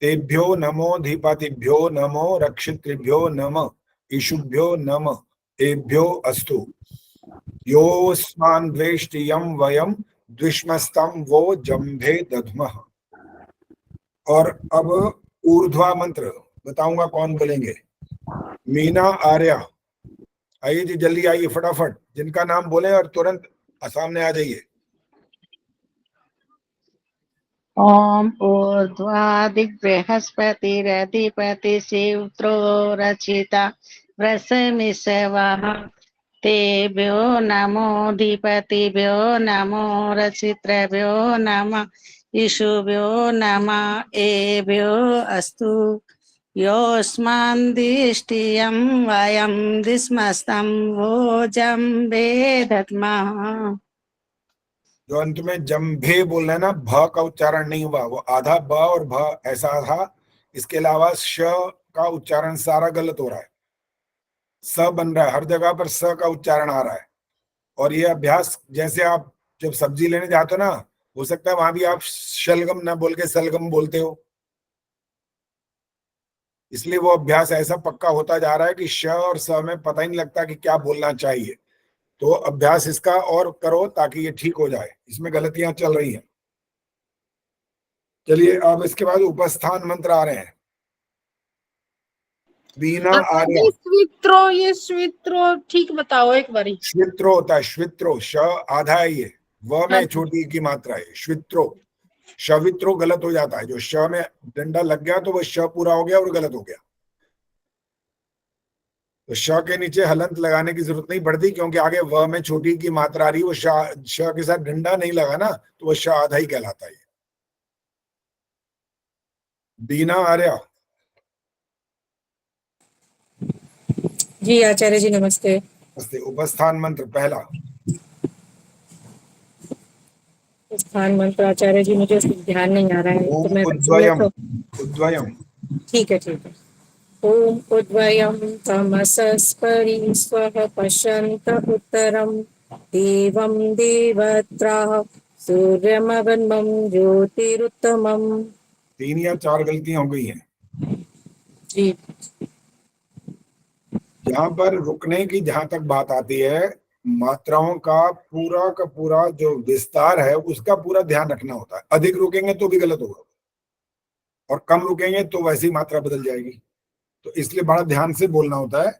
तेभ्यो नमो धीपातिभ्यो नमो रक्षितृभ्यो नमः ईशुभ्यो नमः एभ्यो अस्तु योऽस्मान् द्वेष्टियं वयं द्विष्मस्तं वो जम्भे दध्मः। और अब ऊर्ध्वा मंत्र बताऊंगा कौन बोलेंगे। मीना आर्या, आइए जी जल्दी आइए फटाफट, जिनका नाम बोले और तुरंत सामने आ जाइए। ओम ऊर्ध्वादिग्बृहस्पतिरधिपति शिवत्रो रचिता वृषमिषवः तेभ्यो नमोऽधिपतिभ्यो नमो रचित्रेभ्यो नमः ईशुभ्यो नमः एभ्यो अस्तु योऽस्मान् दिष्टियं वयं दिस्मस्तं भोजं वेदत्मः। जो अंत में जम्भे बोल रहे हैं ना, भ का उच्चारण नहीं हुआ, वो आधा ब और भ ऐसा था। इसके अलावा श का उच्चारण सारा गलत हो रहा है, स बन रहा है, हर जगह पर स का उच्चारण आ रहा है। और ये अभ्यास जैसे आप जब सब्जी लेने जाते हो ना, हो सकता है वहां भी आप शलगम ना बोल के सलगम बोलते हो, इसलिए वो अभ्यास ऐसा पक्का होता जा रहा है कि श और स में पता ही नहीं लगता कि क्या बोलना चाहिए। तो अभ्यास इसका और करो ताकि ये ठीक हो जाए, इसमें गलतियां चल रही हैं। चलिए अब इसके बाद उपस्थान मंत्र आ रहे हैं। बीना आर्या। स्वित्रो, ये स्वित्रो ठीक बताओ एक बारी। श्वित्रो होता है, श्वित्रो, श आधा है, ये व में छोटी की मात्रा है। श्वित्रो, शवित्रो गलत हो जाता है, जो श में डंडा लग गया तो वो श पूरा हो गया और गलत हो गया। तो श के नीचे हलंत लगाने की जरूरत नहीं पड़ती, क्योंकि आगे व में छोटी की मात्रा आ रही, वो श के साथ डंडा नहीं लगा ना, तो वो श आधा ही कहलाता है। बीना आर्या। जी आचार्य जी नमस्ते। नमस्ते। उपस्थान मंत्र पहला। उपस्थान मंत्र आचार्य जी मुझे ध्यान नहीं आ रहा है, तो मैं उद्वयम, उद्वयम। ठीक है। ओम उद्वयं तमसस्परि स्वः पश्यन्त उत्तरं देवं देवत्राः सूर्यमवन्मं ज्योतिरुत्तमम्। 3 या 4 गलतियां हो गई हैं जी। यहाँ पर रुकने की जहां तक बात आती है, मात्राओं का पूरा जो विस्तार है उसका पूरा ध्यान रखना होता है। अधिक रुकेंगे तो भी गलत होगा, और कम रुकेंगे तो वैसी मात्रा बदल जाएगी, तो इसलिए बड़ा ध्यान से बोलना होता है।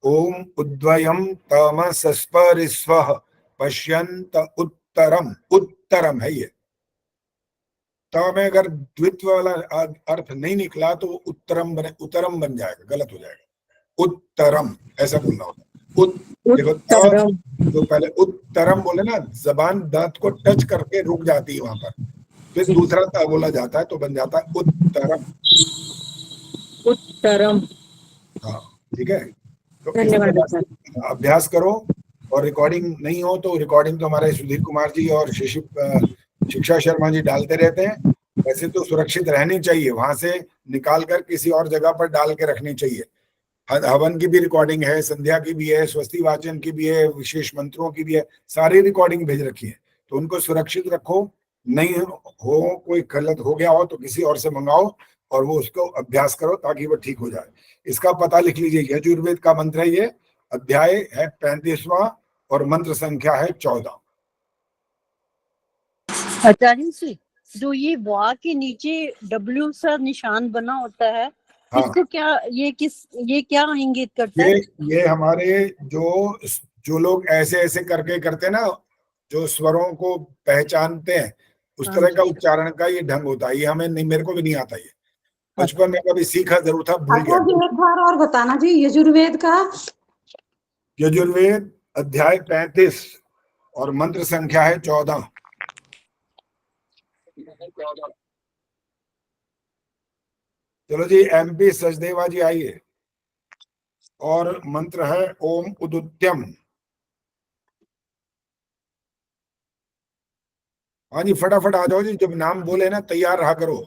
ओम उद्वयम तमसस्परिस्वः पश्यन्त उत्तरम, उत्तरम है ये। त में अगर द्वित्व वाला अर्थ नहीं निकला तो उत्तरम बन जाएगा, गलत हो जाएगा। उत्तरम ऐसा बोलना होता है। देखो तो पहले उत्तरम बोले ना, जबान दांत को टच करके रुक जाती है वहां पर, फिर दूसरा त बोला जाता है तो बन जाता है उत्तरम। उत्तरम। हाँ ठीक है। तो धन्यवाद। अभ्यास करो, और रिकॉर्डिंग नहीं हो तो रिकॉर्डिंग तो हमारे सुधीर कुमार जी और शिक्षा शर्मा जी डालते रहते हैं। वैसे तो सुरक्षित रहनी चाहिए, वहां से निकाल कर किसी और जगह पर डाल के रखनी चाहिए। हवन की भी रिकॉर्डिंग है, संध्या की भी है, स्वस्ति वाचन की भी है, विशेष मंत्रों की भी है, सारी रिकॉर्डिंग भेज रखी है, तो उनको सुरक्षित रखो। नहीं हो कोई गलत हो गया हो तो किसी और से मंगाओ और वो उसको अभ्यास करो ताकि वो ठीक हो जाए। इसका पता लिख लीजिए, यजुर्वेद का मंत्र है ये, अध्याय है 35वां और मंत्र संख्या है 14। आचार्य जी, जो ये वा के नीचे डब्ल्यू सा निशान बना होता है, हाँ। इसको क्या ये क्या इंगित करता है? ये हमारे जो लोग ऐसे करके करते हैं ना, जो स्वरों को पहचानते हैं, उस तरह का उच्चारण का ये ढंग होता है। ये हमें नहीं, मेरे को भी नहीं आता, ये बचपन में कभी सीखा जरूर था, भूल गया। एक बार और बताना जी यजुर्वेद का। यजुर्वेद अध्याय 35 और मंत्र संख्या है 14। चलो जी, MP सचदेवा जी आइए, और मंत्र है ओम उदुत्यम। हाँ जी, फटाफट आ जाओ जी, जब नाम बोले ना तैयार रहा करो।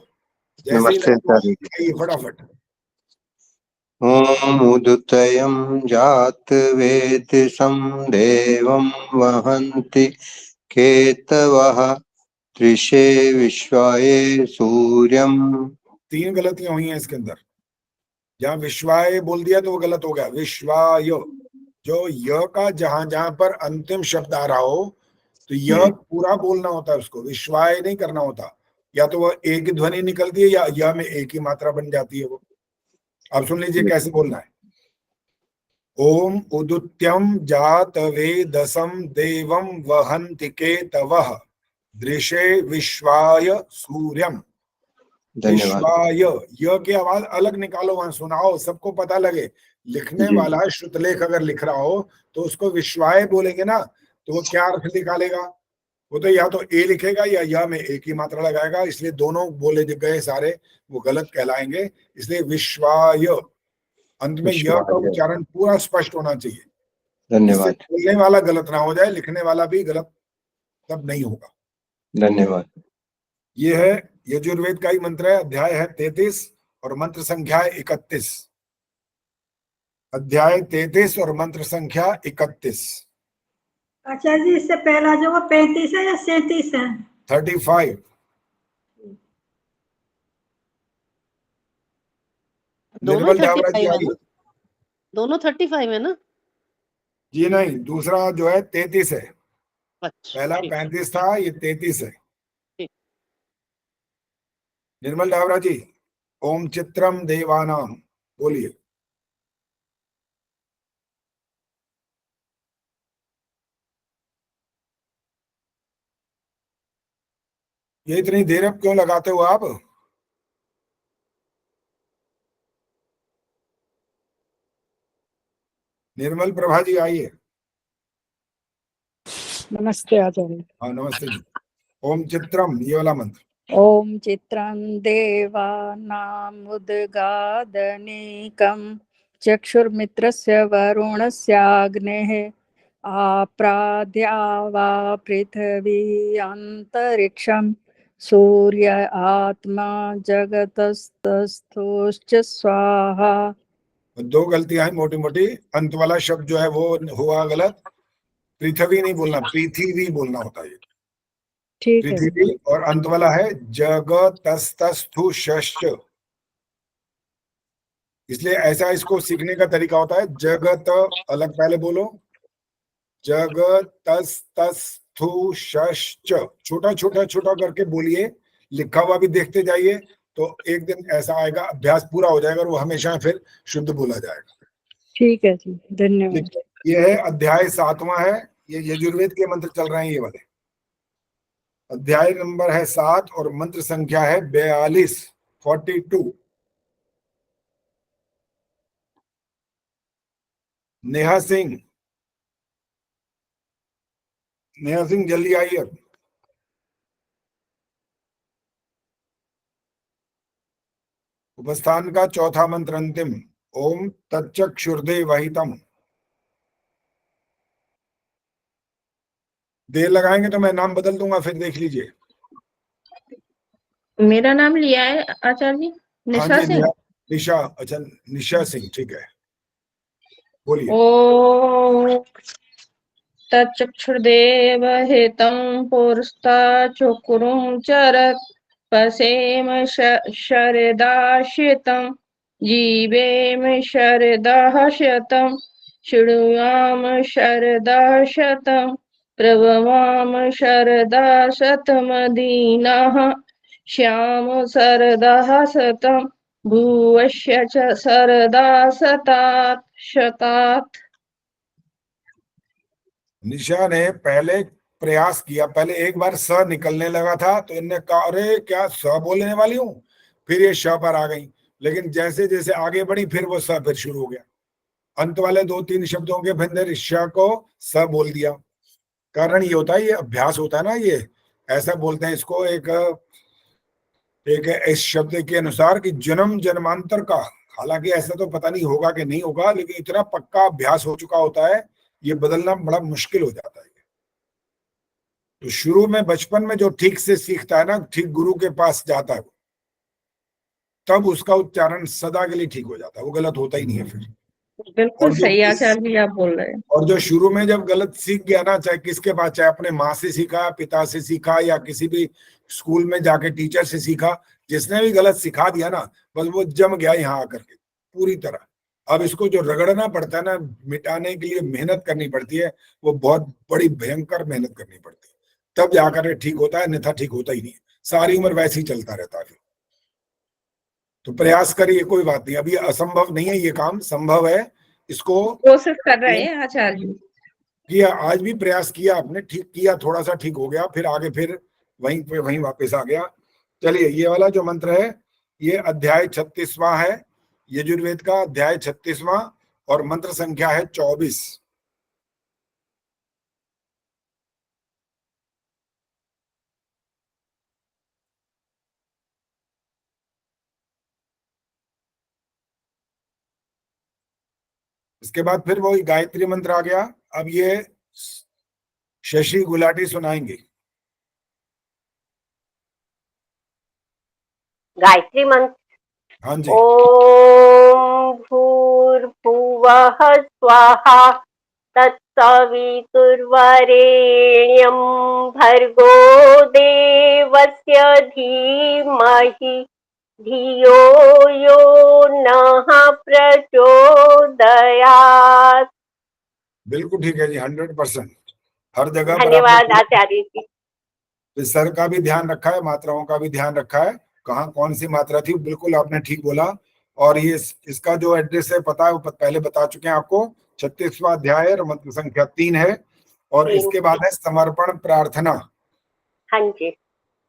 नमस्ते आचार्य। फटाफट। ओम उदुतयं जातवेदिशं देवं वहन्ति केतवः त्रिशे विश्वाये सूर्यम। 3 गलतियां हुई हैं इसके अंदर। जहाँ विश्वाय बोल दिया तो वो गलत हो गया। विश्वाय, जो य का जहां पर अंतिम शब्द आ रहा हो तो यह पूरा बोलना होता है, उसको विश्वाय नहीं करना होता। या तो वह एक ही ध्वनि निकलती है या य में एक ही मात्रा बन जाती है वो। अब सुन लीजिए कैसे बोलना है। ओम उदुत्यम जातवेदसं देवं वहन्ति केतवः दृशे विश्वाय सूर्यम। धन्यवाद। विश्वाय, य की आवाज अलग निकालो, वहां सुनाओ, सबको पता लगे। लिखने जी। वाला श्रुतलेख अगर लिख रहा हो तो उसको विश्वाय बोलेंगे ना, तो वो क्या अर्थ निकालेगा? वो तो या तो ए लिखेगा या य में एक ही मात्रा लगाएगा, इसलिए दोनों बोले गए सारे वो गलत कहलाएंगे। इसलिए विश्वाय, अंत में य का विश्वाय। उच्चारण पूरा स्पष्ट होना चाहिए, इससे धन्यवाद। बोलने वाला गलत ना हो जाए, लिखने वाला भी गलत तब नहीं होगा। धन्यवाद। ये है यजुर्वेद का ही मंत्र है। अध्याय है 33 और मंत्र संख्या है 31। अध्याय 33 और मंत्र संख्या 31। आचार्य जी, इससे पहला जो वो 35 है या 37 है? 35। दोनों निर्मल डावरा जी 35 है आइए। ना? दोनों 35 है ना? जी नहीं, दूसरा जो है 33 है। अच्छा, पहला ठीक। 35 था, ये 33 है। ठीक। निर्मल डावरा जी, ओम चित्रम देवानाम बोलिए। ये इतनी देर अब क्यों लगाते हो आप? निर्मल प्रभा जी आइए। नमस्ते आचार्य। हाँ नमस्ते जी। ओम चित्रम, ये वाला मंत्र। ओम चित्रं देवानामुद्गादनीकं चक्षुर्मित्रस्य वरुणस्याग्नेः आप्राद्यावा पृथिवी अन्तरिक्षं सूर्य आत्मा जगतस्तस्थोश्च स्वाहा। दो गलतियां हैं मोटी मोटी। अंत वाला शब्द जो है वो हुआ गलत। पृथ्वी नहीं बोलना, पृथ्वी बोलना होता है। ठीक है। पृथ्वी, और अंत वाला है जगतस्तस्थुश्च। इसलिए ऐसा इसको सीखने का तरीका होता है। जगत अलग पहले बोलो, जगतस्तस्थुश्च, छोटा छोटा छोटा करके बोलिए, लिखा हुआ भी देखते जाइए, तो एक दिन ऐसा आएगा, अभ्यास पूरा हो जाएगा और वो हमेशा फिर शुद्ध बोला जाएगा। ठीक है जी, धन्यवाद। ये है अध्याय 7वां है। ये यजुर्वेद के मंत्र चल रहे हैं ये वाले। अध्याय नंबर है 7 और मंत्र संख्या है 42। नेहा सिंह, नेहा सिंह जल्दी आइए। उपस्थान का चौथा मंत्र अंतिम। ओम तच्चक्षुर्देवहितम। देर लगाएंगे तो मैं नाम बदल दूंगा, फिर देख लीजिए। मेरा नाम लिया है आचार्य जी, हाँ निशा जी, सिंह। निशा, अच्छा निशा सिंह, ठीक है, बोलिए। ओ तच्चक्षुर्देव हितं पुरस्ताच्चुक्रुं चरत् पसेम शरदाश्रितं जीवेम शरदाः शतं शृणुयाम शरदाः शतं प्रभवाम शरदा शतमदीनाः श्याम शरदाः शतं भुवस्य च शरदा शतात्। निशा ने पहले प्रयास किया, पहले एक बार स निकलने लगा था तो इनने कहा अरे क्या स बोलने वाली हूँ, फिर ये श पर आ गई। लेकिन जैसे जैसे आगे बढ़ी फिर वो स फिर शुरू हो गया। अंत वाले 2-3 शब्दों के अंदर श को स बोल दिया। कारण ये होता है, ये अभ्यास होता है ना, ये ऐसा बोलते हैं इसको, एक इस शब्द के अनुसार कि जन्म जन्मांतर का, हालांकि ऐसा तो पता नहीं होगा कि नहीं होगा, लेकिन इतना पक्का अभ्यास हो चुका होता है, ये बदलना बड़ा मुश्किल हो जाता है। तो शुरू में बचपन में जो ठीक से सीखता है ना, ठीक गुरु के पास जाता है, तब उसका उच्चारण सदा के लिए ठीक हो जाता है, वो गलत होता ही नहीं है फिर। बिल्कुल सही आचार्य जी आप बोल रहे हैं। और जो शुरू में जब गलत सीख गया ना, चाहे किसके पास, चाहे अपने माँ से सीखा, पिता से सीखा, या किसी भी स्कूल में जाके टीचर से सीखा, जिसने भी गलत सिखा दिया ना, बस वो जम गया यहाँ आकर के पूरी तरह। अब इसको जो रगड़ना पड़ता है ना, मिटाने के लिए मेहनत करनी पड़ती है, वो बहुत बड़ी भयंकर मेहनत करनी पड़ती है, तब जाकर ठीक होता है, अन्यथा ठीक होता ही नहीं। सारी उम्र वैसे ही चलता रहता है। तो प्रयास करिए, कोई बात नहीं, अभी असंभव नहीं है, ये काम संभव है। इसको कोशिश कर रहे हैं आचार्य जी। किया, आज भी प्रयास किया आपने, ठीक किया, थोड़ा सा ठीक हो गया, फिर आगे फिर वहीं पे वहीं वापस आ गया। चलिए, ये वाला जो मंत्र है ये अध्याय 36वां है, यजुर्वेद का अध्याय 36वां, और मंत्र संख्या है 24। इसके बाद फिर वही गायत्री मंत्र आ गया। अब ये शशि गुलाटी सुनाएंगे। गायत्री मंत्र। हाँ जी। ओम भूर्भुवः स्वाहा तत्सवितुर्वरेण्यं भर्गो देवस्य धीमहि धियो यो नः प्रचोदयात्। बिल्कुल ठीक है जी, 100%। हर जगह पर धन्यवाद आचार्य जी। विसर्ग का भी ध्यान रखा है, मात्राओं का भी ध्यान रखा है, कहाँ कौन सी मात्रा थी, बिल्कुल आपने ठीक बोला। और ये इसका जो एड्रेस है पता है, वो पहले बता चुके हैं आपको। 36वां अध्याय और मंत्र संख्या 3 है। और इसके बाद है समर्पण प्रार्थना। हाँ जी।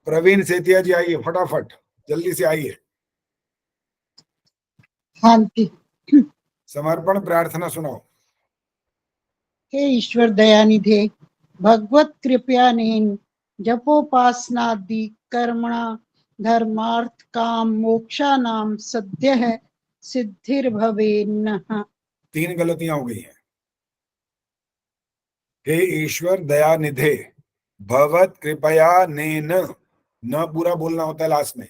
प्रवीण सेतिया जी आइए, फटाफट जल्दी से आइए। हाँ जी। समर्पण प्रार्थना सुनाओ। हे ईश्वर दयानिधे, भगवत कृपयानेन जपोपासनादि कर्मणा धर्मार्थ काम मोक्षानाम सद्यः सिद्धिर्भवेन्नः। 3 गलतियां हो गई हैं। हे ईश्वर दयानिधे, भगवत कृपया नेन, न पूरा बोलना होता है लास्ट में।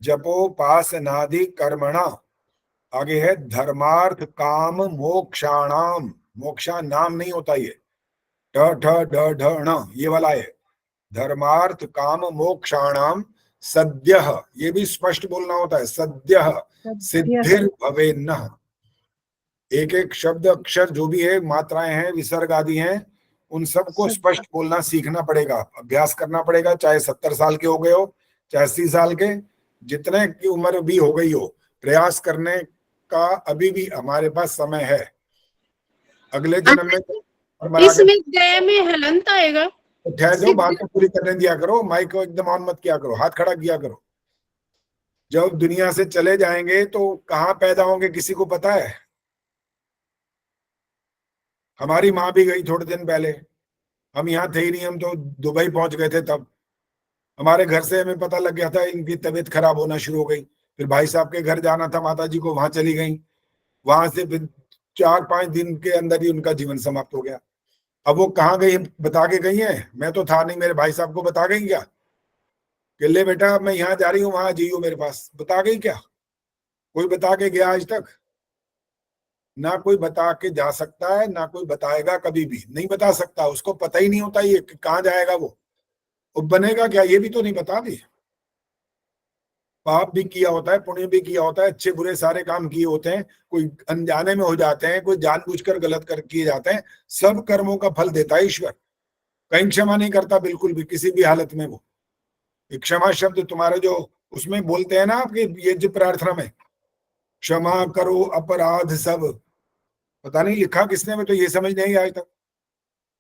जपोपासनादि कर्मणा, आगे है धर्मार्थ काम मोक्षाणाम, मोक्षा नाम नहीं होता ये, ठ ठ ढ ढ ण ये वाला है। धर्मार्थ काम मोक्षाणाम सद्यः, ये भी स्पष्ट बोलना होता है, सद्यः सिद्धिर भवेन्नः। एक एक शब्द अक्षर जो भी है, मात्राएं हैं, विसर्ग आदि हैं, उन सबको स्पष्ट बोलना सीखना पड़ेगा, अभ्यास करना पड़ेगा। चाहे 70 साल के हो गए हो, चाहे 80 साल के, जितने की उम्र भी हो गई हो, प्रयास करने का अभी भी हमारे पास समय है। अगले जन्म में इसमें गया में हलंत आएगा। ठहर जाओ, बात तो पूरी करने दिया करो, माइक को एकदम ऑन मत किया करो, हाथ खड़ा किया करो। जब दुनिया से चले जाएंगे तो कहाँ पैदा होंगे किसी को पता है? हमारी माँ भी गई थोड़े दिन पहले, हम यहाँ थे ही नहीं, हम तो दुबई पहुंच गए थे। तब हमारे घर से हमें पता लग गया था इनकी तबीयत खराब होना शुरू हो गई। फिर भाई साहब के घर जाना था, माता जी को, वहां चली गई। वहां से फिर 4-5 दिन के अंदर ही उनका जीवन समाप्त हो गया। अब वो कहाँ गई बता के गई है? मैं तो था नहीं, मेरे भाई साहब को बता गई क्या कि ले बेटा मैं यहाँ जा रही हूँ, वहां जाइयो मेरे पास? बता गई क्या? कोई बता के गया आज तक? ना कोई बता के जा सकता है, ना कोई बताएगा, कभी भी नहीं बता सकता। उसको पता ही नहीं होता ये कहाँ जाएगा, वो बनेगा क्या ये भी तो नहीं बता दी। पाप भी किया होता है, पुण्य भी किया होता है, अच्छे बुरे सारे काम किए होते हैं, कोई अनजाने में हो जाते हैं, कोई जानबूझकर गलत कर किए जाते हैं। सब कर्मों का फल देता है ईश्वर, कहीं क्षमा नहीं करता बिल्कुल भी, किसी भी हालत में। वो क्षमा शब्द तुम्हारे जो उसमें बोलते हैं ना आपके ये जो प्रार्थना में, क्षमा करो अपराध सब, पता नहीं लिखा किसने, में तो ये समझ नहीं आज तक।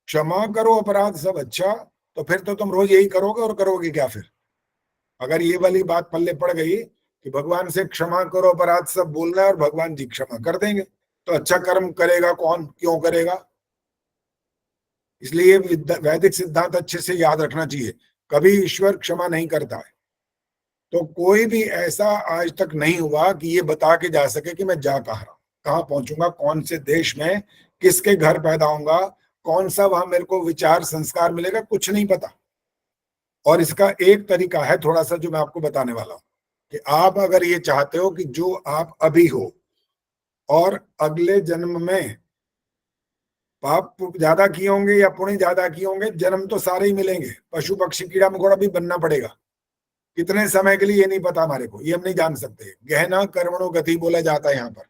क्षमा करो अपराध सब, अच्छा तो फिर तो तुम रोज यही करोगे, और करोगे क्या फिर? अगर ये वाली बात पल्ले पड़ गई कि भगवान से क्षमा करो अपराध सब बोलना है और भगवान जी क्षमा कर देंगे, तो अच्छा कर्म करेगा कौन, क्यों करेगा? इसलिए वैदिक सिद्धांत अच्छे से याद रखना चाहिए, कभी ईश्वर क्षमा नहीं करता है। तो कोई भी ऐसा आज तक नहीं हुआ कि ये बता के जा सके कि मैं जा कहाँ रहा हूं, कहाँ पहुंचूंगा, कौन से देश में, किसके घर पैदा होऊंगा, कौन सा वहां मेरे को विचार संस्कार मिलेगा, कुछ नहीं पता। और इसका एक तरीका है थोड़ा सा जो मैं आपको बताने वाला हूं, कि आप अगर ये चाहते हो कि जो आप अभी हो और अगले जन्म में पाप ज्यादा किए होंगे या पुण्य ज्यादा किए होंगे, जन्म तो सारे ही मिलेंगे, पशु पक्षी कीड़ा मकोड़ा भी बनना पड़ेगा। कितने समय के लिए ये नहीं पता हमारे को, ये हम नहीं जान सकते। गहना कर्मणो गति बोला जाता है यहाँ पर,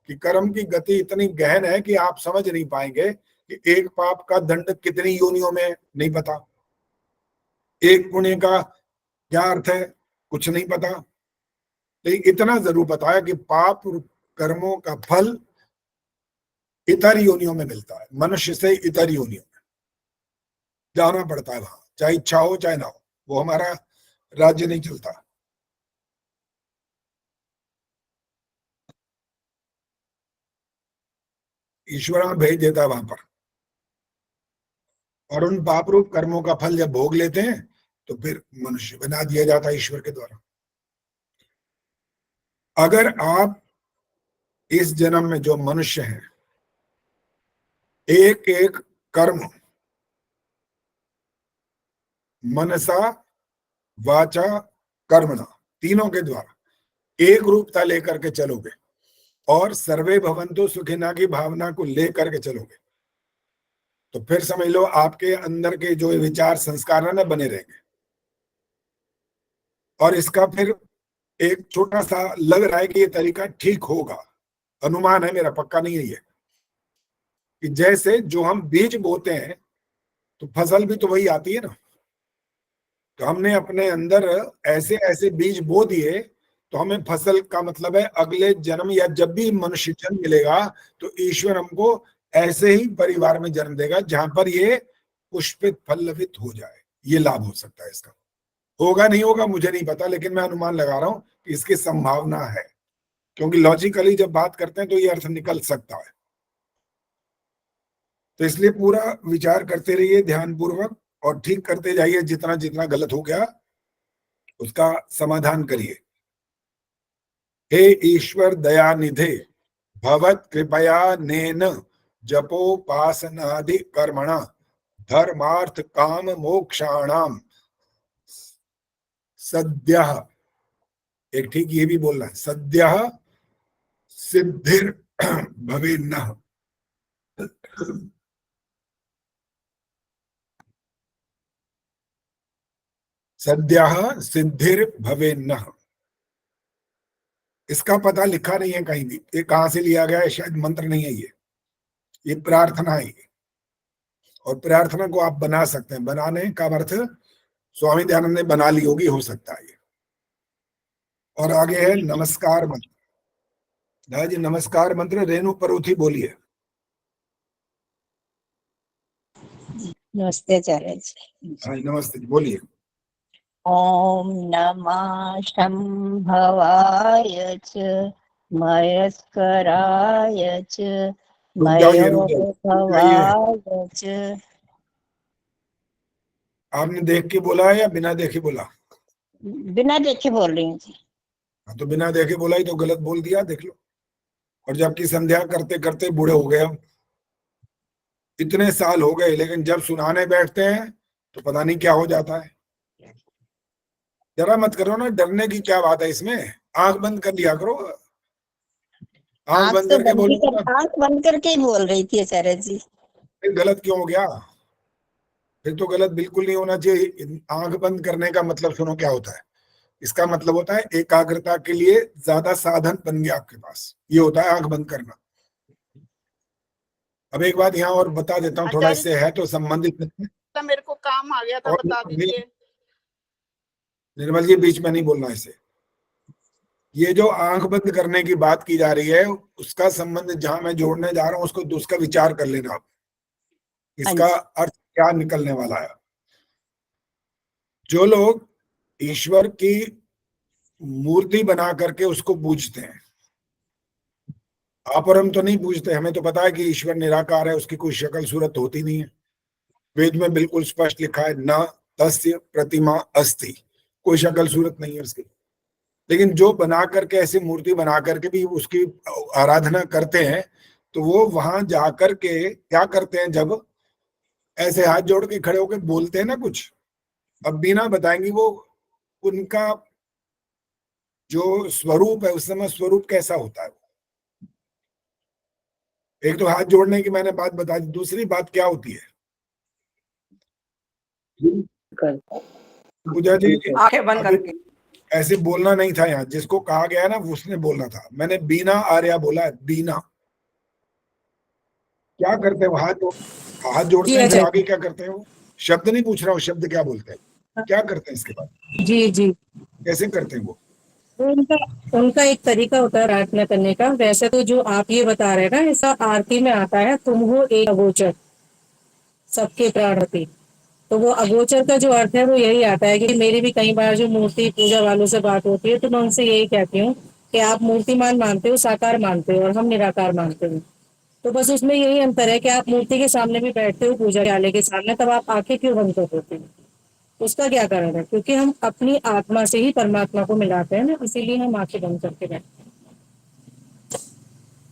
कि कर्म की गति इतनी गहन है कि आप समझ नहीं पाएंगे कि एक पाप का दंड कितनी योनियों में नहीं पता, एक पुण्य का क्या अर्थ है कुछ नहीं पता। लेकिन इतना जरूर पता है कि पाप कर्मों का फल इतर योनियों में मिलता है, मनुष्य से इतर योनियों में जाना पड़ता है, वहां चाहे इच्छा हो चाहे ना हो, वो हमारा राज्य नहीं चलता। ईश्वर हमें भेज देता है वहां पर, और उन पाप रूप कर्मों का फल जब भोग लेते हैं तो फिर मनुष्य बना दिया जाता है ईश्वर के द्वारा। अगर आप इस जन्म में जो मनुष्य हैं एक एक कर्म मनसा वाचा कर्मणा तीनों के द्वारा एक रूपता लेकर के चलोगे और सर्वे भवन्तु सुखिना की भावना को लेकर के चलोगे तो फिर समझ लो आपके अंदर के जो विचार संस्कार है ना बने रहेंगे। और इसका फिर एक छोटा सा लग रहा है कि ये तरीका ठीक होगा, अनुमान है मेरा, पक्का नहीं है ये, कि जैसे जो हम बीज बोते हैं तो फसल भी तो वही आती है ना। तो हमने अपने अंदर ऐसे ऐसे बीज बो दिए तो हमें फसल का मतलब है अगले जन्म या जब भी मनुष्य जन्म मिलेगा तो ईश्वर हमको ऐसे ही परिवार में जन्म देगा जहां पर ये पुष्पित फलवित हो जाए। ये लाभ हो सकता है इसका। होगा नहीं होगा मुझे नहीं पता, लेकिन मैं अनुमान लगा रहा हूं कि इसकी संभावना है, क्योंकि लॉजिकली जब बात करते हैं तो ये अर्थ निकल सकता है। तो इसलिए पूरा विचार करते रहिए ध्यानपूर्वक और ठीक करते जाइए, जितना जितना गलत हो गया उसका समाधान करिए। हे ईश्वर दयानिधे भवत कृपया नेन जपोपासनादि कर्मणा धर्मार्थ काम मोक्षाणाम सद्यः, एक ठीक ये भी बोलना है, सद्यः सिद्धिर भवेन्नः। सद्यः सिद्धिर भवेन्नः, इसका पता लिखा नहीं है कहीं भी, ये कहां से लिया गया है, शायद मंत्र नहीं है ये प्रार्थना है। और प्रार्थना को आप बना सकते हैं, बनाने का अर्थ स्वामी दयानंद ने बना ली होगी, हो सकता है ये। और आगे है नमस्कार मंत्र। दादा जी नमस्कार मंत्र रेणु परूथी बोलिए। नमस्ते आचार्य जी। हाँ नमस्ते बोलिए। ओम नमः शंभवाय च मयस्कराय च मयोभवाय च। आपने देख के बोला है या बिना देखे बोला? बिना देखे बोल रही हूँ जी। हाँ तो बिना देखे बोला ही तो गलत बोल दिया, देख लो। और जबकि संध्या करते करते बूढ़े हो गए हम, इतने साल हो गए, लेकिन जब सुनाने बैठते हैं तो पता नहीं क्या हो जाता है। जरा मत करो ना, डरने की क्या बात है इसमें, आंख बंद कर लिया करो। आंख बंद करके बोलो। आंख बंद करके ही बोल रही थी आचार्य जी। गलत क्यों हो गया? फिर तो गलत बिल्कुल नहीं होना चाहिए। आंख बंद करने का मतलब सुनो क्या होता है, इसका मतलब होता है एकाग्रता के लिए ज्यादा साधन बन गया आपके पास, ये होता है आंख बंद करना। अब एक बात यहाँ और बता देता हूँ, थोड़ा इससे है तो संबंधित। मेरे को काम आ गया था, बता दीजिए। निर्मल जी बीच में नहीं बोलना इसे। ये जो आंख बंद करने की बात की जा रही है उसका संबंध जहां मैं जोड़ने जा रहा हूं उसको उसका विचार कर लेना आप, इसका अर्थ क्या निकलने वाला है। जो लोग ईश्वर की मूर्ति बना करके उसको पूजते हैं, आप और हम तो नहीं पूजते, हमें तो पता है कि ईश्वर निराकार है, उसकी कोई शक्ल सूरत होती नहीं है। वेद में बिल्कुल स्पष्ट लिखा है न तस्य प्रतिमा अस्ति, कोई शक्ल सूरत नहीं है उसकी। लेकिन जो बना करके ऐसी मूर्ति बना करके भी उसकी आराधना करते हैं तो वो वहां जाकर के क्या करते हैं, जब ऐसे हाथ जोड़ के खड़े होकर बोलते हैं ना कुछ, अब बिना बताएंगे वो उनका जो स्वरूप है उस समय स्वरूप कैसा होता है। एक तो हाथ जोड़ने की मैंने बात बता दी, दूसरी बात क्या होती है पूजा जी, आंखें बंद करके ऐसे बोलना नहीं था यहाँ, जिसको कहा गया है ना उसने बोलना था। मैंने बीना आर्या बोला है, बीना। क्या करते हैं वो हाथ जोड़ते हैं, फिर आगे क्या करते हैं वो, शब्द नहीं पूछ रहा हूँ, शब्द क्या बोलते हैं, क्या करते हैं इसके बाद? जी जी कैसे करते हैं वो? उनका एक तरीका होता है प्रार्थना करने का। वैसे तो जो आप ये बता रहे हैं ना, ऐसा आरती में आता है, तुम हो एक अगोचर सबके प्राणपति। तो वो अगोचर का जो अर्थ है वो यही आता है कि मेरी भी कई बार जो मूर्ति पूजा वालों से बात होती है तो मैं उनसे यही कहती हूँ कि आप मूर्तिमान मानते हो, साकार मानते हो, और हम निराकार मानते हो। तो बस उसमें यही अंतर है कि आप मूर्ति के सामने भी बैठते हो पूजा कार्यालय के सामने, तब आप आंखें क्यों बंद कर देते हो? उसका क्या कारण है? क्योंकि हम अपनी आत्मा से ही परमात्मा को मिलाते हैं ना, इसीलिए हम आंखें बंद करके बैठते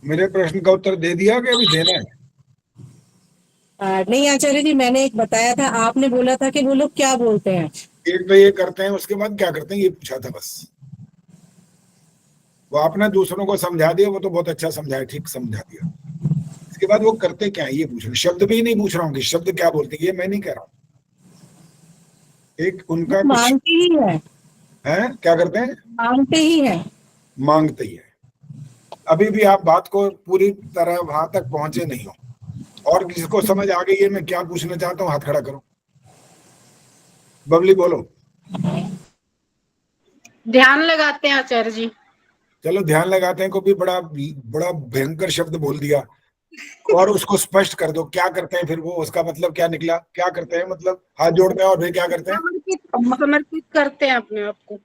मेरे प्रश्न का उत्तर दे दिया कि अभी देना है? नहीं आचार्य जी, मैंने एक बताया था, आपने बोला था कि वो लोग क्या बोलते हैं। एक तो ये करते हैं, उसके बाद क्या करते हैं ये पूछा था बस। वो आपने दूसरों को समझा दिया, वो तो बहुत अच्छा समझाया, ठीक समझा दिया। इसके बाद वो करते क्या है ये पूछ रहे। शब्द भी नहीं पूछ रहा हूँ कि शब्द क्या बोलते हैं, ये मैं नहीं कह रहा हूँ। एक उनका मांगते ही है, क्या करते हैं? मांगते ही है, मांगते ही है। अभी भी आप बात को पूरी तरह वहां तक पहुंचे नहीं हो, और जिसको समझ आ गई है मैं क्या पूछना चाहता हूँ हाथ खड़ा करो। बबली बोलो। ध्यान लगाते हैं आचार्य जी। चलो ध्यान लगाते हैं को भी बड़ा बड़ा भयंकर शब्द बोल दिया, और उसको स्पष्ट कर दो क्या करते हैं फिर वो, उसका मतलब क्या निकला? क्या करते हैं मतलब हाथ जोड़ते हैं और फिर क्या करते हैं? समर्पित करते हैं अपने आप को,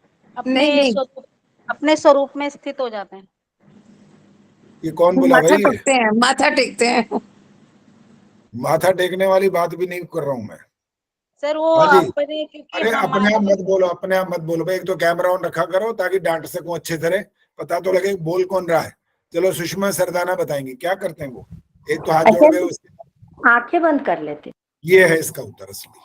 अपने स्वरूप में स्थित हो जाते हैं। ये कौन बोला माथा भाई? टेकते हैं, माथा टेकते हैं। माथा टेकने वाली बात भी नहीं कर रहा हूं मैं सर वो हाँ जी। अपने, क्योंकि अरे अपने आप मत बोलो, अपने आप मत बोलो भाई। एक तो कैमरा ऑन रखा करो ताकि डांट सकूं अच्छे तरह, पता तो लगे बोल कौन रहा है। चलो सुषमा सरदाना बताएंगे क्या करते हैं वो। एक तो हाथ जोड़ गए, उसके आंखें बंद कर लेते। ये है इसका उत्तर असली।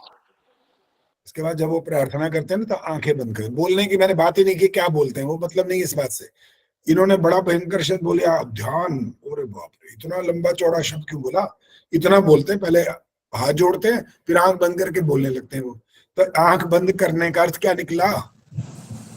इसके बाद जब वो प्रार्थना करते हैं ना तो आंखें बंद करें। बोलने की मैंने बात ही नहीं की क्या बोलते हैं वो, मतलब नहीं इस बात से। इन्होंने बड़ा भयंकर शब्द बोले ध्यान, अरे बाप रे इतना लंबा चौड़ा शब्द क्यों बोला? इतना बोलते हैं, पहले हाथ जोड़ते हैं फिर आंख बंद करके बोलने लगते हैं वो। तो आंख बंद करने का अर्थ क्या निकला?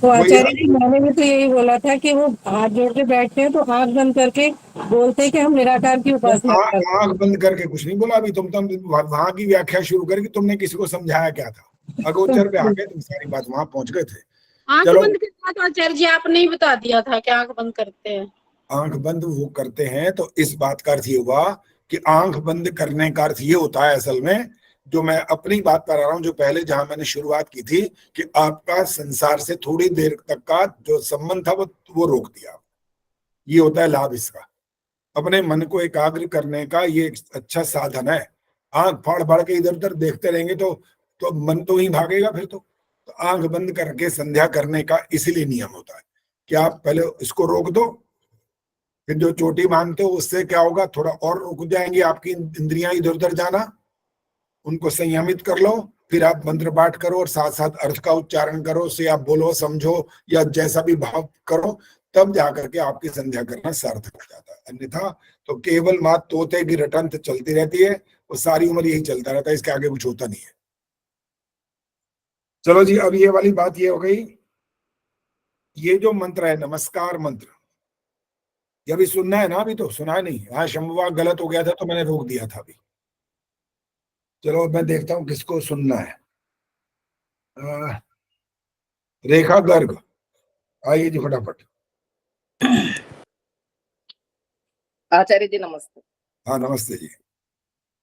तो आचार्य जी मैंने भी तो यही बोला था कि वो हाथ जोड़ के बैठते हैं तो आंख बंद करके बोलते हैं कि हम निराकार की उपासना करते हैं। आंख बंद करके कुछ नहीं बोला अभी। तुम वहां की व्याख्या शुरू करके तुमने किसी को समझाया क्या था? अगोचर पे आ गए तुम, सारी बात वहां पहुंच गए थे। आंख चलो बंद करना तो आचार्य जी आपने ही बता दिया था कि आंख बंद करते हैं। आंख बंद वो करते हैं तो इस बात का अर्थ ये हुआ कि आंख बंद करने का अर्थ ये होता है असल में, जो मैं अपनी बात पर आ रहा हूं, जो पहले जहां मैंने शुरुआत की थी कि आपका संसार से थोड़ी देर तक का जो संबंध था वो रोक दिया। ये होता है लाभ इसका। अपने मन को एकाग्र करने का ये एक अच्छा साधन है। आंख फाड़ फाड़ के इधर उधर देखते रहेंगे तो मन तो ही भागेगा फिर तो आंख बंद करके संध्या करने का इसीलिए नियम होता है कि आप पहले इसको रोक दो, फिर जो चोटी मानते हो उससे क्या होगा, थोड़ा और रुक जाएंगी आपकी इंद्रियां इधर उधर जाना, उनको संयमित कर लो। फिर आप मंत्र पाठ करो और साथ साथ अर्थ का उच्चारण करो, से आप बोलो समझो या जैसा भी भाव करो, तब जाकर के आपकी संध्या करना सार्थक हो जाता है। अन्यथा तो केवल मात तोते की रटंत चलती रहती है, वो सारी उम्र यही चलता रहता है, इसके आगे कुछ होता नहीं है। चलो जी, अब ये वाली बात ये हो गई। ये जो मंत्र है नमस्कार मंत्र, ये अभी सुनना है ना? अभी तो सुना है नहीं। हाँ शंभुवा गलत हो गया था तो मैंने रोक दिया था अभी। चलो मैं देखता हूँ किसको सुनना है। रेखा गर्ग आइए जी फटाफट। आचार्य जी नमस्ते। हाँ नमस्ते जी।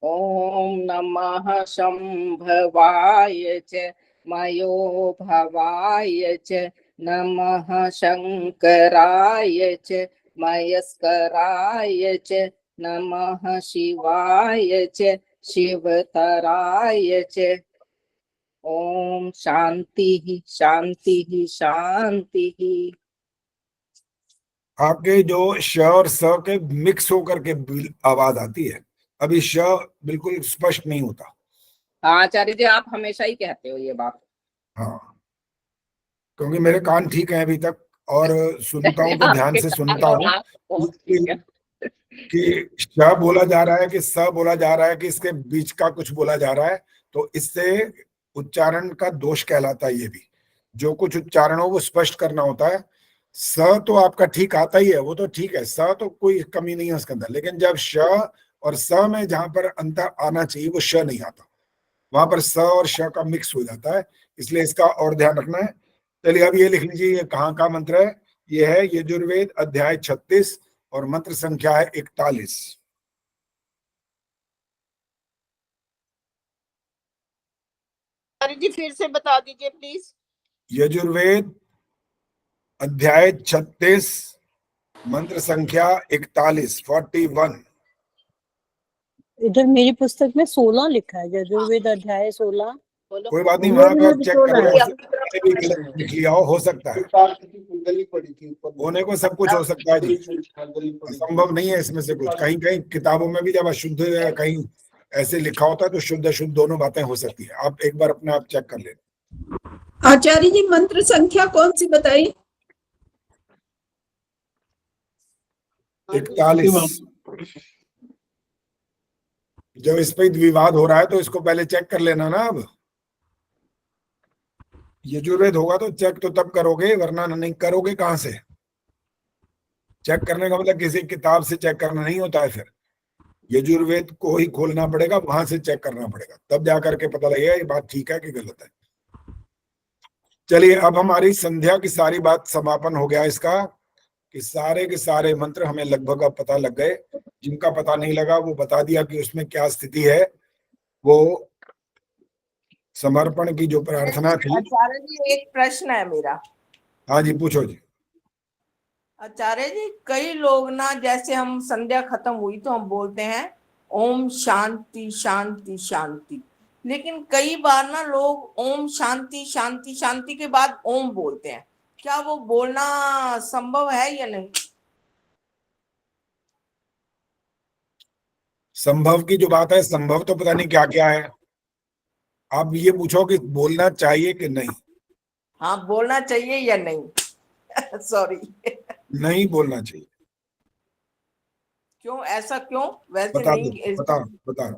ओम नमः शंभवाय च मयो भवाय च नमः शंकराय च मयस्कराय च नमः शिवाय च शिवतराय च। ओम शांति शांति शांति। आपके जो श और स के मिक्स होकर के आवाज आती है, अभी श बिल्कुल स्पष्ट नहीं होता। आचार्य जी आप हमेशा ही कहते हो ये बात। हाँ क्योंकि मेरे कान ठीक है अभी तक और सुनता हूँ तो ध्यान से सुनता हूँ कि श बोला जा रहा है कि स बोला जा रहा है कि इसके बीच का कुछ बोला जा रहा है, तो इससे उच्चारण का दोष कहलाता है। ये भी जो कुछ उच्चारण हो वो स्पष्ट करना होता है। स तो आपका ठीक आता ही है, वो तो ठीक है, स तो कोई कमी नहीं है उसके अंदर, लेकिन जब श और स में जहां पर अंतर आना चाहिए वो श नहीं आता, वहां पर स और श का मिक्स हो जाता है, इसलिए इसका और ध्यान रखना है। चलिए अब ये लिख लीजिए, ये कहाँ का मंत्र है? ये है यजुर्वेद अध्याय 36 और मंत्र संख्या है 41। जी फिर से बता दीजिए प्लीज। यजुर्वेद अध्याय 36 मंत्र संख्या 41। इधर मेरी पुस्तक में 16 लिखा है, यजुर्वेद अध्याय 16। कोई बात नहीं, वहां पे आप चेक करो, ऐसे भी गलत लिख लिया हो सकता है, होने को सब कुछ हो सकता है जी, संभव नहीं है इसमें से कुछ। कहीं कहीं किताबों में भी जब अशुद्ध या कहीं ऐसे लिखा होता है तो शुद्ध अशुद्ध दोनों बातें हो सकती है। आप एक बार अपने आप चेक कर लेना। आचार्य जी मंत्र संख्या कौन सी बताई? 41। जब इस पे विवाद हो रहा है तो इसको पहले चेक कर लेना ना। अब यजुर्वेद होगा तो चेक तो तब करोगे, वरना नहीं करोगे कहां से? चेक करने का मतलब किसी किताब से चेक करना नहीं होता है, फिर यजुर्वेद को ही खोलना पड़ेगा, वहां से चेक करना पड़ेगा, तब जाकर के पता लगेगा ये बात ठीक है कि गलत है। चलिए, अब हमारी संध्या की सारी बात समापन हो गया इसका, कि सारे के सारे मंत्र हमें लगभग अब पता लग गए। जिनका पता नहीं लगा वो बता दिया कि उसमें क्या स्थिति है। वो समर्पण की जो प्रार्थना थी। आचार्य जी एक प्रश्न है मेरा। हाँ जी, पूछो जी। आचार्य जी, कई लोग ना, जैसे हम संध्या खत्म हुई तो हम बोलते हैं ओम शांति शांति शांति, लेकिन कई बार ना लोग ओम शांति शांति शांति के बाद ओम बोलते हैं। क्या वो बोलना संभव है या नहीं? संभव की जो बात है, संभव तो पता नहीं क्या क्या है। आप ये पूछो कि बोलना चाहिए कि नहीं। हाँ, बोलना चाहिए या नहीं? सॉरी। नहीं बोलना चाहिए। क्यों, ऐसा क्यों? वैसे बता नहीं। दो, बता।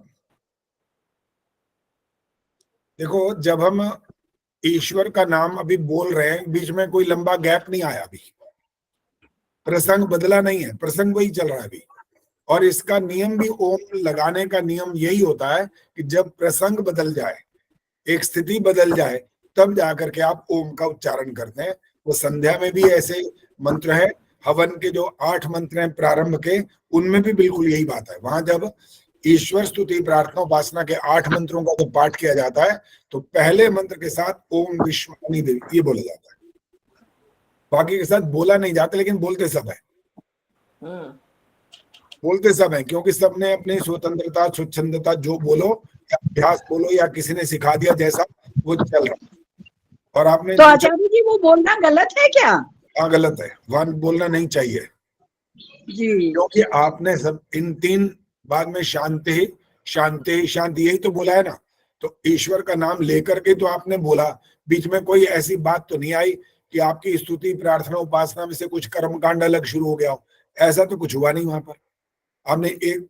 देखो, जब हम ईश्वर का नाम अभी बोल रहे हैं, बीच में कोई लंबा गैप नहीं आया, अभी प्रसंग बदला नहीं है, प्रसंग वही चल रहा है अभी। और इसका नियम भी, ओम लगाने का नियम यही होता है कि जब प्रसंग बदल जाए, एक स्थिति बदल जाए, तब जाकर के आप ओम का उच्चारण करते हैं। वो संध्या में भी ऐसे मंत्र है, हवन के जो 8 मंत्र हैं प्रारंभ के, उनमें भी बिल्कुल यही बात है। वहां जब ईश्वर स्तुति प्रार्थना उपासना के 8 मंत्रों का जब पाठ किया जाता है तो पहले मंत्र के साथ ओम विश्वानी देवी ये बोला जाता है, बाकी के साथ बोला नहीं जाता, लेकिन बोलते सब है। बोलते सब है, क्योंकि सबने अपनी स्वतंत्रता, स्वच्छंदता, जो बोलो या अभ्यास बोलो या किसी ने सिखा दिया जैसा वो चल रहा है। और आपने तो आचार्य जी वो बोलना गलत है क्या? हाँ, गलत है, वहां बोलना नहीं चाहिए जी, क्योंकि आपने सब इन 3 बाद में शांति शांति शांति यही तो बोला है ना। तो ईश्वर का नाम लेकर के तो आपने बोला, बीच में कोई ऐसी बात तो नहीं आई कि आपकी स्तुति प्रार्थना उपासना में से कुछ कर्मकांड अलग शुरू हो गया हो, ऐसा तो कुछ हुआ नहीं। वहां पर आपने एक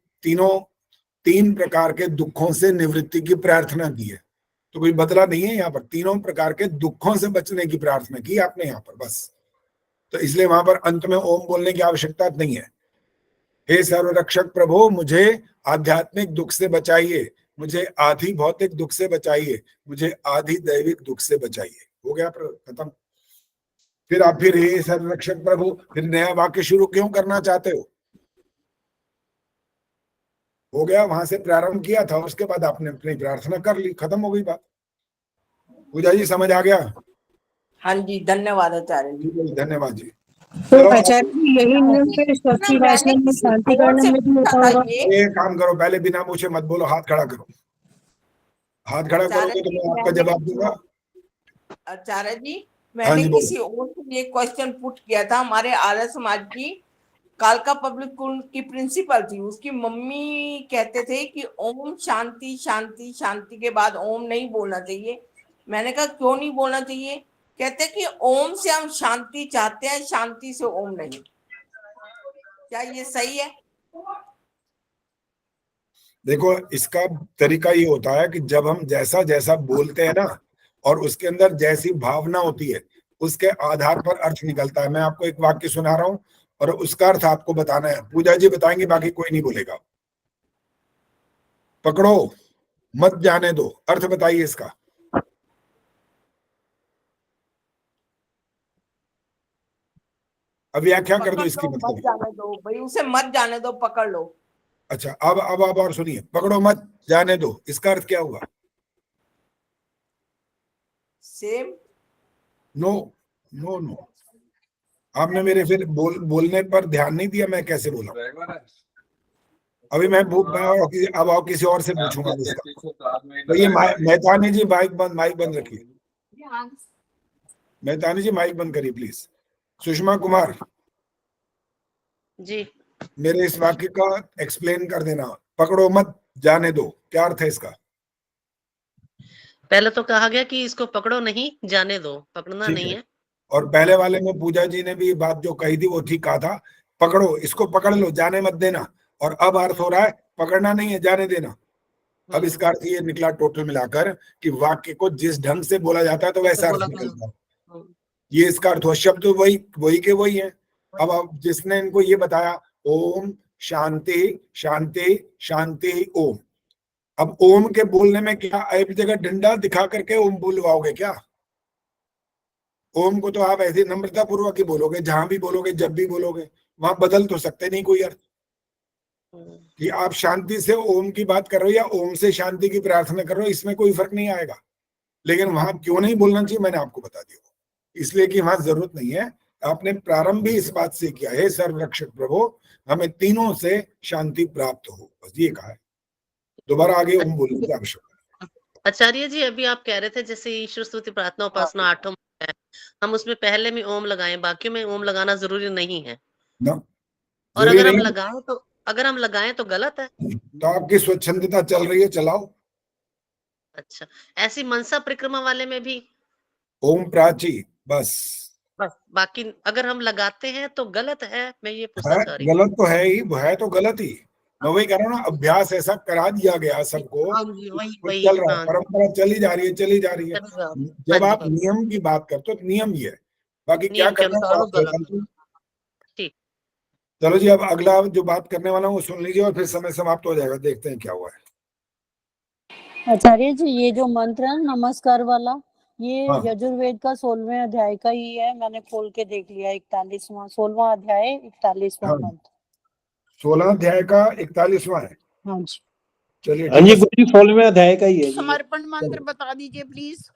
3 प्रकार के दुखों से निवृत्ति की प्रार्थना की है, तो कोई बदला नहीं है। यहाँ पर 3 प्रकार के दुखों से बचने की प्रार्थना की आपने यहाँ पर, बस। तो इसलिए वहां पर अंत में ओम बोलने की आवश्यकता नहीं है। हे सर्वरक्षक प्रभु, मुझे आध्यात्मिक दुख से बचाइए, मुझे आधि भौतिक दुख से बचाइए, मुझे आधि दैविक दुख से बचाइए। हो गया खत्म। फिर आप फिर हे सर्वरक्षक प्रभु, फिर नया वाक्य शुरू क्यों करना चाहते हो गया, वहां से प्रारंभ किया था, उसके बाद आपने अपनी प्रार्थना कर ली, खत्म हो गई बात। पूजा जी समझ आ गया? हाँ जी, धन्यवाद आचार्य जी। धन्यवाद जी। तो आचार्य जी यही नियम फिर स्वस्ति भाषण में शांति करने में भी होता होगा? ये काम करो, पहले बिना पूछे मत बोलो, हाथ खड़ा करो। हाथ खड़ा करोगे तो मैं आपका जवाब दूंगा। आचार्य जी, मैंने किसी और से ये क्वेश्चन पुट किया था। हमारे आर्य समाज की कालका पब्लिक स्कूल की प्रिंसिपल थी, उसकी मम्मी कहते थे कि ओम शांति शांति शांति के बाद ओम नहीं बोलना चाहिए। मैंने कहा क्यों नहीं बोलना चाहिए? कहते कि ओम से हम शांति चाहते हैं, शांति से ओम नहीं। क्या ये सही है? देखो, इसका तरीका ये होता है कि जब हम जैसा जैसा बोलते हैं ना, और उसके अंदर जैसी भावना होती है, उसके आधार पर अर्थ निकलता है। मैं आपको एक वाक्य सुना रहा हूं और उसका अर्थ आपको बताना है। पूजा जी बताएंगे, बाकी कोई नहीं बोलेगा। पकड़ो, मत जाने दो, अर्थ बताइए इसका। अब व्याख्या कर दो इसकी, मतलब मत जाने दो भाई, उसे मत जाने दो, पकड़ लो। अच्छा, अब आप और सुनिए। पकड़ो मत जाने दो, इसका अर्थ क्या हुआ? सेम। नो नो नो, आपने मेरे फिर बोलने पर ध्यान नहीं दिया, मैं कैसे बोला। अभी मैं अब और किसी और से पूछूंगा इसका। तो ये मेहतानी जी माइक बंद रखिए। मेहतानी जी माइक बंद करिए प्लीज। सुषमा कुमार जी, मेरे इस वाक्य का एक्सप्लेन कर देना। पकड़ो मत जाने दो, क्या अर्थ है इसका? पहले तो कहा गया कि इसको पकड़ो नहीं जाने दो, पकड़ना ठीक नहीं है। है। और पहले वाले में पूजा जी ने भी बात जो कही थी वो ठीक कहा था, पकड़ो इसको, पकड़ लो, जाने मत देना। और अब अर्थ हो रहा है पकड़ना नहीं है, जाने देना। अब इसका अर्थ ये निकला टोटल मिलाकर कि वाक्य को जिस ढंग से बोला जाता है तो वैसा अर्थ निकलता है। ये इसका अर्थ हुआ। शब्द वही के वही है। अब जिसने इनको ये बताया ओम शांति शांति शांति ओम, अब ओम के बोलने में क्या एक जगह डंडा दिखा करके ओम बुलवाओगे क्या? ओम को तो आप ऐसे नम्रता पूर्वक ही बोलोगे, जहां भी बोलोगे, जब भी बोलोगे, वहां बदल तो सकते नहीं कोई अर्थ कि आप शांति से ओम की बात कर रहे हो या ओम से शांति की प्रार्थना कर रहे हो, इसमें कोई फर्क नहीं आएगा। लेकिन वहां क्यों नहीं बोलना चाहिए मैंने आपको बता दिया, इसलिए कि वहां जरूरत नहीं है। आपने प्रारंभ भी इस बात से किया है, सर्वरक्षक प्रभु हमें तीनों से शांति प्राप्त हो, बस ये कहा है। दोबारा आगे ओम बोलने की आवश्यकता। आचार्य जी, अभी आप कह रहे थे जैसे ईश्वर स्तुति प्रार्थना उपासना 8 है, हम उसमें पहले में ओम लगाएं, बाकी में ओम लगाना जरूरी नहीं है ना? और अगर हम लगाएं तो गलत है। तो आपकी स्वच्छंदता चल रही है, चलाओ। अच्छा, ऐसी मनसा परिक्रमा वाले में भी ओम प्राची बस बाकी अगर हम लगाते हैं तो गलत है। मैं ये पूछना चाह रही हूँ। गलत तो है ही, वो है तो गलत ही। मैं वही कह रहा हूँ ना, अभ्यास ऐसा करा दिया गया सबको, वही चल रहा है, परंपरा चली जा रही है। जब आप हाँ नियम की बात करते हो तो नियम ही है, बाकी क्या करना है। ठीक, चलो जी, अब अगला जो बात करने वाला हूँ वो सुन लीजिए और फिर समय समाप्त हो जाएगा, देखते हैं क्या हुआ है। आचार्य जी, ये जो मंत्र है नमस्कार वाला, ये हाँ। यजुर्वेद का 16वें अध्याय का ही है। मैंने खोल के देख लिया, 16वां अध्याय 41वां मंत्र। 16 अध्याय का 41वां है। हाँ जी, चलिए हाँ जी गुरु जी, 16वें अध्याय का ही है। समर्पण मंत्र बता दीजिए प्लीज।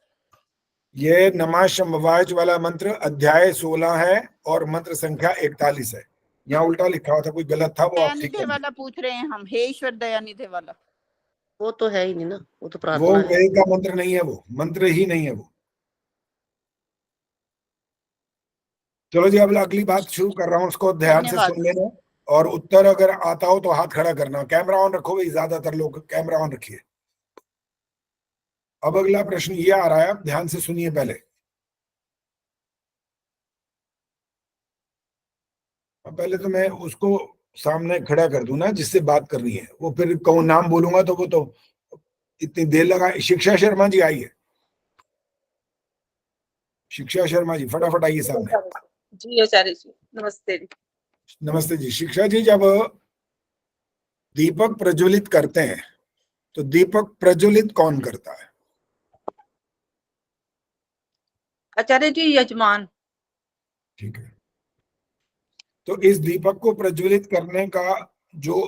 ये नमः शंभवाच वाला मंत्र अध्याय 16 है और मंत्र संख्या 41 है। यहाँ उल्टा लिखा हुआ था, कोई गलत था, वो आप ठीक दयानिधि वाला पूछ रहे हैं हम, हे ईश्वर दयानिधि वाला। वो तो है ही नहीं ना, वो तो वो प्रार्थना है। वेद का मंत्र नहीं है, वो मंत्र ही नहीं है वो। चलो जी, अब अगली बात शुरू कर रहा हूँ, उसको ध्यान से सुन लेना और उत्तर अगर आता हो तो हाथ खड़ा करना। कैमरा ऑन रखो भाई, ज्यादातर लोग कैमरा ऑन रखिए। अब अगला प्रश्न ये आ रहा है, आप ध्यान से सुनिए पहले। पहले तो मैं उसको सामने खड़ा कर दूं ना जिससे बात करनी है, वो फिर कौन नाम बोलूंगा तो वो तो इतनी देर लगा। शिक्षा शर्मा जी आइए, शिक्षा शर्मा जी फटाफट आइए सामने। जी आचार्य जी, नमस्ते। नमस्ते जी। शिक्षा जी, जब दीपक प्रज्वलित करते हैं तो दीपक प्रज्वलित कौन करता है? आचार्य जी, यजमान। ठीक है, तो इस दीपक को प्रज्वलित करने का जो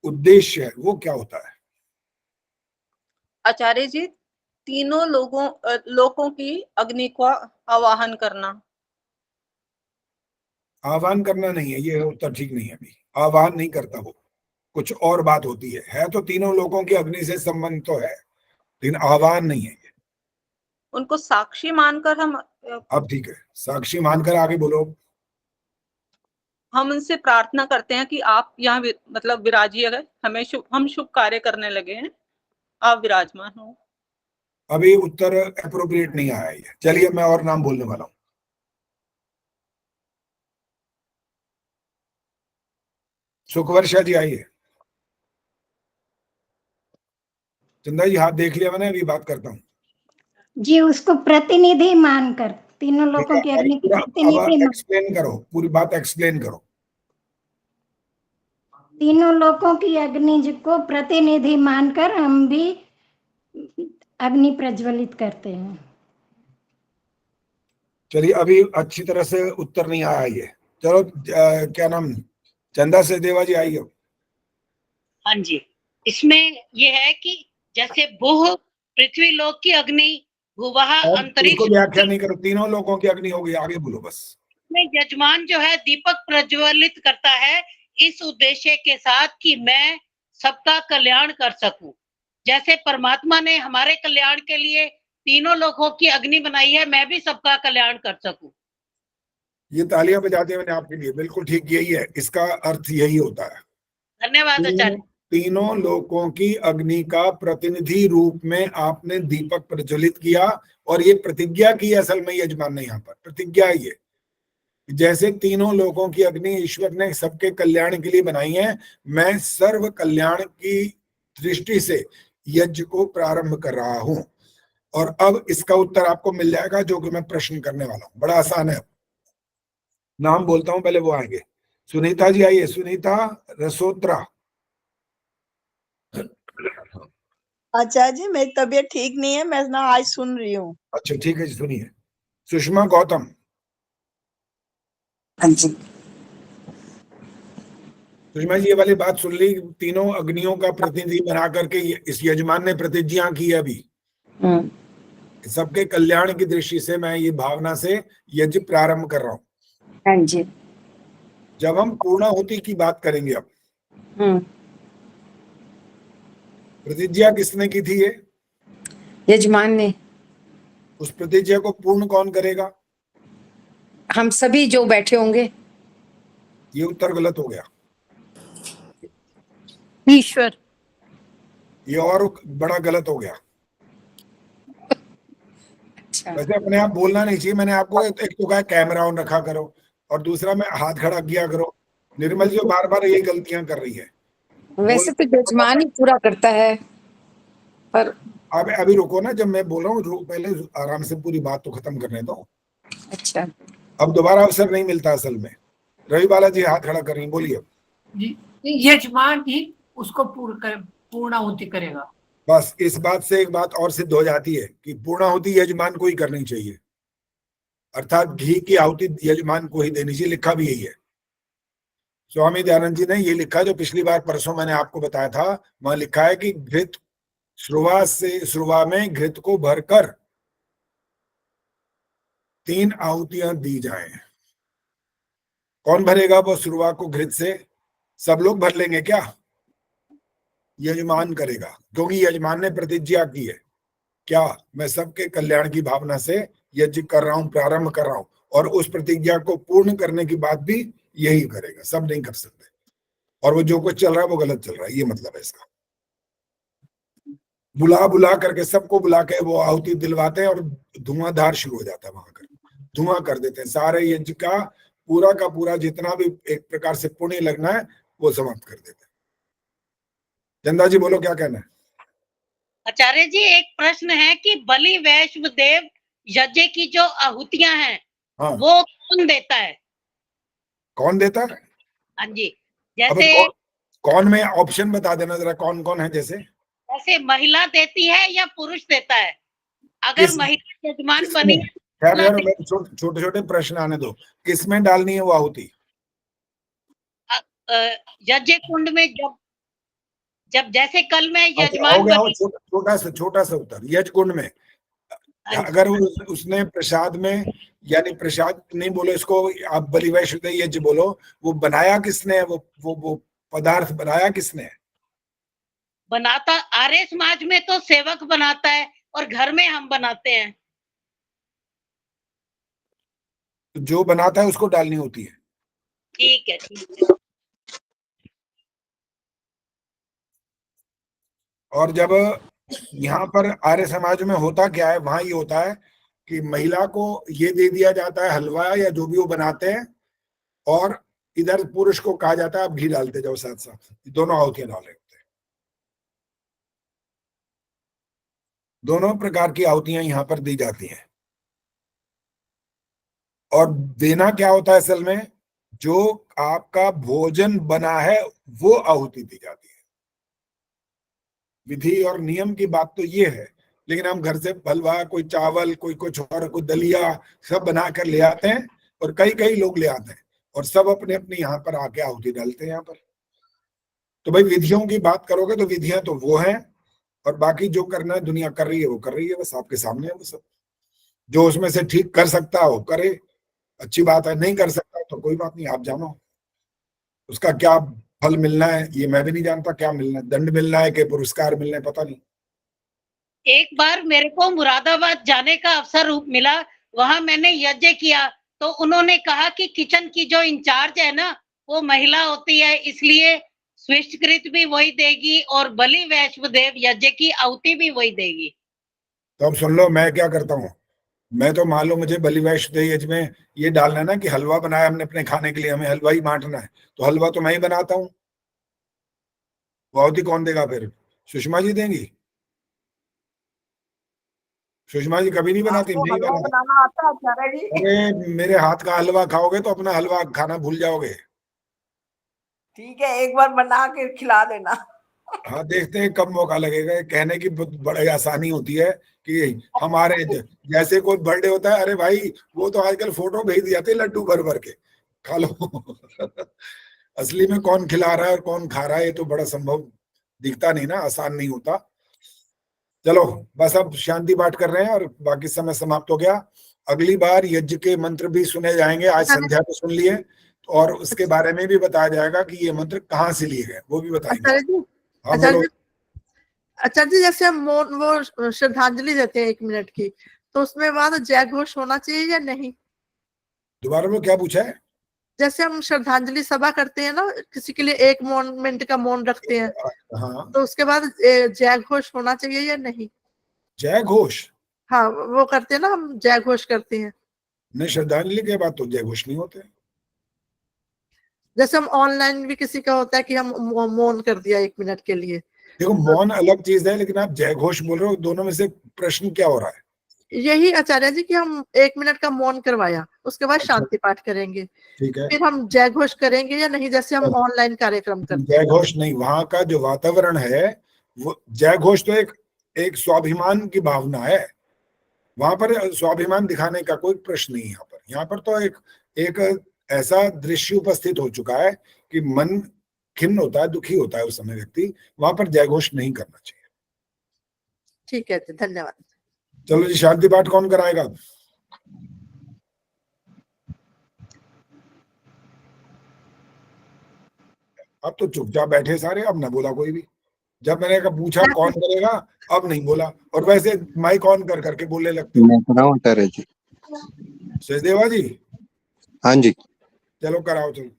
उद्देश्य है वो क्या होता है? आचार्य जी, तीनों लोगों की अग्नि को आवाहन करना। आह्वान करना नहीं है, ये उत्तर ठीक नहीं है। अभी आह्वान नहीं करता वो, कुछ और बात होती है तो तीनों लोगों की अग्नि से संबंध तो है, लेकिन आह्वान नहीं है ये। उनको साक्षी मानकर हम अब ठीक है, साक्षी मानकर आगे बोलो। हम उनसे प्रार्थना करते हैं कि आप यहाँ मतलब विराजिए, अगर हम शुभ कार्य करने लगे हैं, आप विराजमान हो। अभी उत्तर अप्रोप्रिएट नहीं आया है। चलिए मैं और नाम बोलने वाला हूं। सुखवर्षा जी आइए। चंदा जी हाथ देख लिया मैंने, अभी बात करता हूँ जी। उसको प्रतिनिधि मानकर, तीनों लोगों की अग्नि की प्रतिनिधि एक्सप्लेन करो, पूरी बात एक्सप्लेन करो। तीनों लोगों की अग्नि को प्रतिनिधि मानकर हम भी अग्नि प्रज्वलित करते हैं। चलिए, अभी अच्छी तरह से उत्तर नहीं आया ये। चलो क्या नाम, चंदा से देवा जी आइए। हाँ जी, इसमें ये है कि जैसे भूह पृथ्वी लोक की अग्नि, भूवह अंतरिक्ष, व्याख्या नहीं करो, तीनों लोगों की अग्नि होगी, आगे बोलो बस। में यजमान जो है दीपक प्रज्वलित करता है इस उद्देश्य के साथ कि मैं सबका कल्याण कर सकूं। जैसे परमात्मा ने हमारे कल्याण के लिए तीनों लोगों की अग्नि बनाई है, मैं भी सबका कल्याण कर सकूं। ये तालियां बजाते हैं मैंने आपके लिए, बिल्कुल ठीक यही है, इसका अर्थ यही होता है। धन्यवाद आचार्य। तीनों लोगों की अग्नि का प्रतिनिधि रूप में आपने दीपक प्रज्वलित किया, और ये प्रतिज्ञा की असल में यजमान ने यहाँ पर प्रतिज्ञा ये, जैसे तीनों लोगों की अग्नि ईश्वर ने सबके कल्याण के लिए बनाई है, मैं सर्व कल्याण की दृष्टि से यज्ञ को प्रारंभ कर रहा हूं। और अब इसका उत्तर आपको मिल जाएगा जो कि मैं प्रश्न करने वाला हूं, बड़ा आसान है। नाम बोलता हूं, पहले वो आएंगे। सुनीता जी आइए, सुनीता रसोत्रा। आचार्य जी मेरी तबीयत ठीक नहीं है, मैं ना आज सुन रही हूँ। अच्छा ठीक है जी, सुनिए। सुषमा गौतम। हाँ जी। सुषमा जी ये वाली बात सुन ली, तीनों अग्नियों का प्रतिनिधि बना करके इस यजमान ने प्रतिज्ञा की है अभी, सबके कल्याण की दृष्टि से मैं ये भावना से यज्ञ प्रारंभ कर रहा हूँ। हाँ जी। जब हम पूर्णाहुति की बात करेंगे, अब प्रतिज्ञा किसने की थी? ये यजमान ने। उस प्रतिज्ञा को पूर्ण कौन करेगा? हम सभी जो बैठे होंगे। ये उत्तर गलत हो गया। ईश्वर। ये और बड़ा गलत हो गया। अच्छा। वैसे अपने आप बोलना नहीं चाहिए, मैंने आपको एक तो कहा कैमरा ऑन रखा करो, और दूसरा में हाथ खड़ा किया करो। निर्मल जी बार बार यही गलतियां कर रही है। वैसे तो यजमान ही पूरा करता है, पर अब अभी रुको ना, जब मैं बोल रहा हूँ पहले आराम से पूरी बात तो खत्म करने दो। अच्छा। अब दोबारा अवसर नहीं मिलता असल में। रवि बाला जी हाथ खड़ा कर रही, बोलिए। जी, यजमान ही उसको पूर्णाहुति करेगा। बस इस बात से एक बात और सिद्ध हो जाती है कि पूर्णाहुति यजमान को ही करनी चाहिए, अर्थात घी की आहुति यजमान को ही देनी चाहिए। लिखा भी यही है, स्वामी दयानंद जी ने ये लिखा, जो पिछली बार परसों मैंने आपको बताया था, वहां लिखा है कि घृत श्रुवा में घृत को भरकर 3 आहुतियां दी जाएं। कौन भरेगा वो श्रुवा को घृत से? सब लोग भर लेंगे क्या? यजमान करेगा, क्योंकि यजमान ने प्रतिज्ञा की है। क्या? मैं सबके कल्याण की भावना से यज्ञ कर रहा हूं, प्रारंभ कर रहा हूं, और उस प्रतिज्ञा को पूर्ण करने की बात भी यही करेगा, सब नहीं कर सकते। और वो जो कुछ चल रहा है वो गलत चल रहा है, ये मतलब है इसका। बुला करके सबको बुला के वो आहुति दिलवाते हैं, और धुआंधार शुरू हो जाता है वहां कर, धुआं कर देते हैं। सारे यज्ञ का पूरा जितना भी एक प्रकार से पुण्य लगना है वो समाप्त कर देते हैं। चंदा जी बोलो, क्या कहना है? आचार्य जी एक प्रश्न है कि बलि वैश्व देव यज्ञ की जो आहुतियां हैं, हाँ। वो कौन देता है? कौन देता है? हाँ जी, अब जैसे कौन में ऑप्शन बता देना जरा, कौन कौन है? जैसे महिला देती है या पुरुष देता है? अगर महिला यजमान बनी है, छोटे छोटे प्रश्न आने दो। किसमें डालनी है वो आहुति? यज्ञ कुंड में। जब जैसे कल में यजमान बनी, छोटा सा उत्तर, यज्ञ कुंड में। अगर उसने प्रसाद में, यानी प्रसाद नहीं बोलो इसको, आप बलि वैश्व यज्ञ बोलो, वो बनाया किसने? वो पदार्थ बनाया किसने? बनाता आर्य समाज में तो सेवक बनाता है, और घर में हम बनाते हैं। जो बनाता है उसको डालनी होती है। ठीक है। और जब यहाँ पर आर्य समाज में होता क्या है, वहां ये होता है कि महिला को ये दे दिया जाता है हलवा या जो भी वो बनाते हैं, और इधर पुरुष को कहा जाता है आप घी डालते जाओ साथ साथ, दोनों आहुतियां डाल रहे होते हैं। दोनों प्रकार की आहुतियां यहाँ पर दी जाती हैं। और देना क्या होता है असल में? जो आपका भोजन बना है वो आहुति दी जाती है। विधि और नियम की बात तो ये है, लेकिन हम घर से हलवा, कोई चावल, कोई कुछ और, कोई दलिया, सब बना कर ले आते हैं, और कई लोग ले आते हैं, और सब अपने अपने यहाँ पर आके आहुति डालते हैं यहाँ पर। तो भाई विधियों की बात करोगे तो विधियां तो वो हैं, और बाकी जो करना है दुनिया कर रही है वो कर रही है, बस आपके सामने है वो सब। जो उसमें से ठीक कर सकता है वो करे, अच्छी बात है। नहीं कर सकता तो कोई बात नहीं, आप जानो उसका क्या फल मिलना है, ये मैं भी नहीं जानता क्या मिलना है, दंड मिलना है कि पुरस्कार मिलना है, पता नहीं। एक बार मेरे को मुरादाबाद जाने का अवसर मिला, वहां मैंने यज्ञ किया, तो उन्होंने कहा कि किचन की जो इंचार्ज है ना वो महिला होती है, इसलिए स्विष्टकृत भी वही देगी और बलि वैष्णवदेव यज्ञ की आहुति भी वही देगी। तो अब सुन लो मैं क्या करता हूँ, मैं तो मान लो मुझे बलि वैष्णव में ये डालना है ना कि हलवा बनाया हमने अपने खाने के लिए, हमें हलवा ही बांटना है, तो हलवा तो मैं ही बनाता हूँ, वो आहुति कौन देगा फिर? सुषमा जी देंगी? सुषमा जी कभी नहीं बनाती, मैं ही बनाता। बनाना आता है आचार्य जी? अरे मेरे हाथ का हलवा खाओगे तो अपना हलवा खाना भूल जाओगे। ठीक है, एक बार बना के खिला देना। हाँ देखते हैं कब मौका लगेगा। कहने की बड़ी आसानी होती है कि हमारे जैसे कोई बर्थडे होता है, अरे भाई वो तो आजकल फोटो भेज दिया थे लड्डू भर भर के, खा लो। असली में कौन खिला रहा है और कौन खा रहा है ये तो बड़ा संभव दिखता नहीं ना, आसान नहीं होता। चलो बस अब शांति पाठ कर रहे हैं और बाकी समय समाप्त हो गया। अगली बार यज्ञ के मंत्र भी सुने जाएंगे, आज संध्या को सुन लिए, और उसके बारे में भी बताया जाएगा कि ये मंत्र कहाँ से लिए गए, वो भी बताएंगे। हाँ बोलो। आचार्य जी जैसे हम वो श्रद्धांजलि देते हैं 1 मिनट की, तो उसमें बाद जय घोष होना चाहिए या नहीं? दोबारा में क्या पूछा है? जैसे हम श्रद्धांजलि सभा करते हैं ना, किसी के लिए 1 मिनट का मौन रखते हैं, हाँ तो उसके बाद जय घोष होना चाहिए या नहीं? जय घोष? हाँ वो करते हैं ना, हम जय घोष करते हैं। नहीं, श्रद्धांजलि के बाद तो जय घोष नहीं होते। जैसे हम ऑनलाइन भी किसी का होता है कि हम मौन कर दिया 1 मिनट के लिए। देखो मौन अलग चीज है, लेकिन आप जय घोष बोल रहे हो, दोनों में से प्रश्न क्या हो रहा है? यही आचार्य जी कि हम 1 मिनट का मौन करवाया, उसके बाद शांति पाठ करेंगे, ठीक है, फिर हम जय घोष करेंगे या नहीं, जैसे हम ऑनलाइन कार्यक्रम करते जय घोष नहीं, वहां का जो वातावरण है वो जय घोष तो एक स्वाभिमान की भावना है, वहां पर स्वाभिमान दिखाने का कोई प्रश्न नहीं। यहाँ पर तो एक ऐसा दृश्य उपस्थित हो चुका है कि मन खिन्न होता है, दुखी होता है उस समय व्यक्ति, वहां पर जय घोष नहीं करना चाहिए। ठीक है, धन्यवाद। चलो जी, शांति पाठ कौन कराएगा? अब तो चुपचाप बैठे सारे, अब ना बोला कोई भी। जब मैंने पूछा कौन करेगा, अब नहीं बोला, और वैसे माइक ऑन कर करके बोलने लगते मैं कराऊं आचार्य जी? सचदेवा जी? हाँ जी। चलो कराओ, चलो।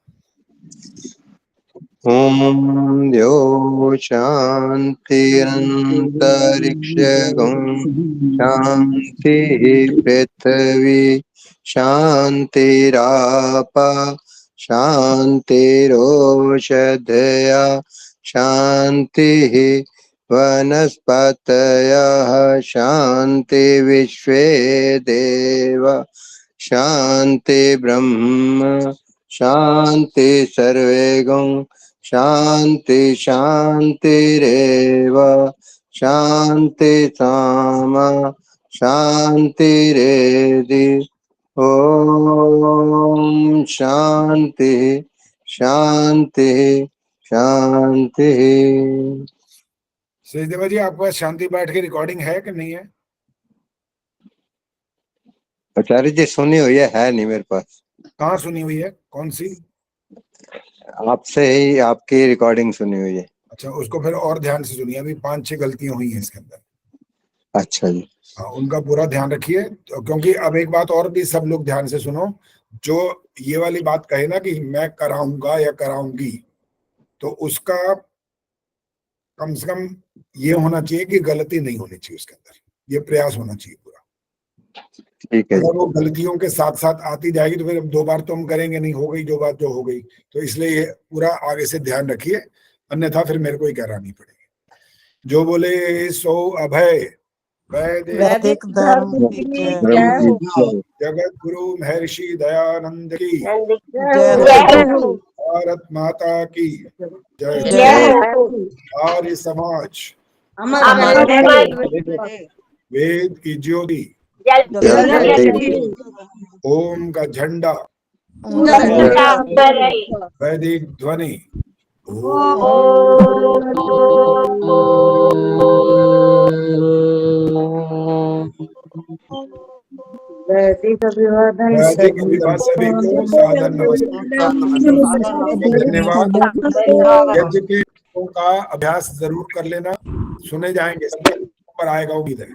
ओम द्यो शांतिरंतरिक्षगं शांति पृथ्वी शांतिरापा शांतिरोषधया शांतिः वनस्पतयः शांति विश्वे देव शांति ब्रह्म शांति सर्वेगं शांति शांतिरेव शांति सामा शांतिरेधि ओम शांति शांति शांति। सचदेवा जी आपके पास शांति पाठ की रिकॉर्डिंग है कि नहीं है? आचार्य जी सुनी हुई है नहीं मेरे पास। कहाँ सुनी हुई है, कौन सी? आपसे ही आपकी रिकॉर्डिंग सुनी हुई है। अच्छा, उसको फिर और ध्यान से सुनिए, अभी 5-6 गलतियां हुई हैं इसके अंदर। अच्छा जी। हाँ, उनका पूरा ध्यान रखिए, तो क्योंकि अब एक बात और भी सब लोग ध्यान से सुनो, जो ये वाली बात कहे ना कि मैं कराऊंगा या कराऊंगी, तो उसका कम से कम ये होना चाहिए कि गलती नहीं होनी चाहिए उसके अंदर, ये प्रयास होना चाहिए पूरा। ठीक है। अगर वो गलतियों के साथ साथ आती जाएगी तो फिर 2 बार तो हम करेंगे नहीं, हो गई जो बात जो हो गई, तो इसलिए ये पूरा आगे से ध्यान रखिए, अन्यथा फिर मेरे को ही करानी पड़ेगी। जो बोले सो अभय वैदिक धर्म की जय हो। जगत गुरु महर्षि दयानंद की जय हो। भारत माता की जय। जय हो। आर्य समाज अमर वेद की ज्योति ओम का झंडा वैदिक ध्वनि वैदिक अभिवादन वैदिक अभिवादन सभी को सादर नमस्कार। धन्यवाद। यज्ञ के श्लोकों का अभ्यास जरूर कर लेना, सुने जाएंगे, सब पर आएगा उम्मीद है।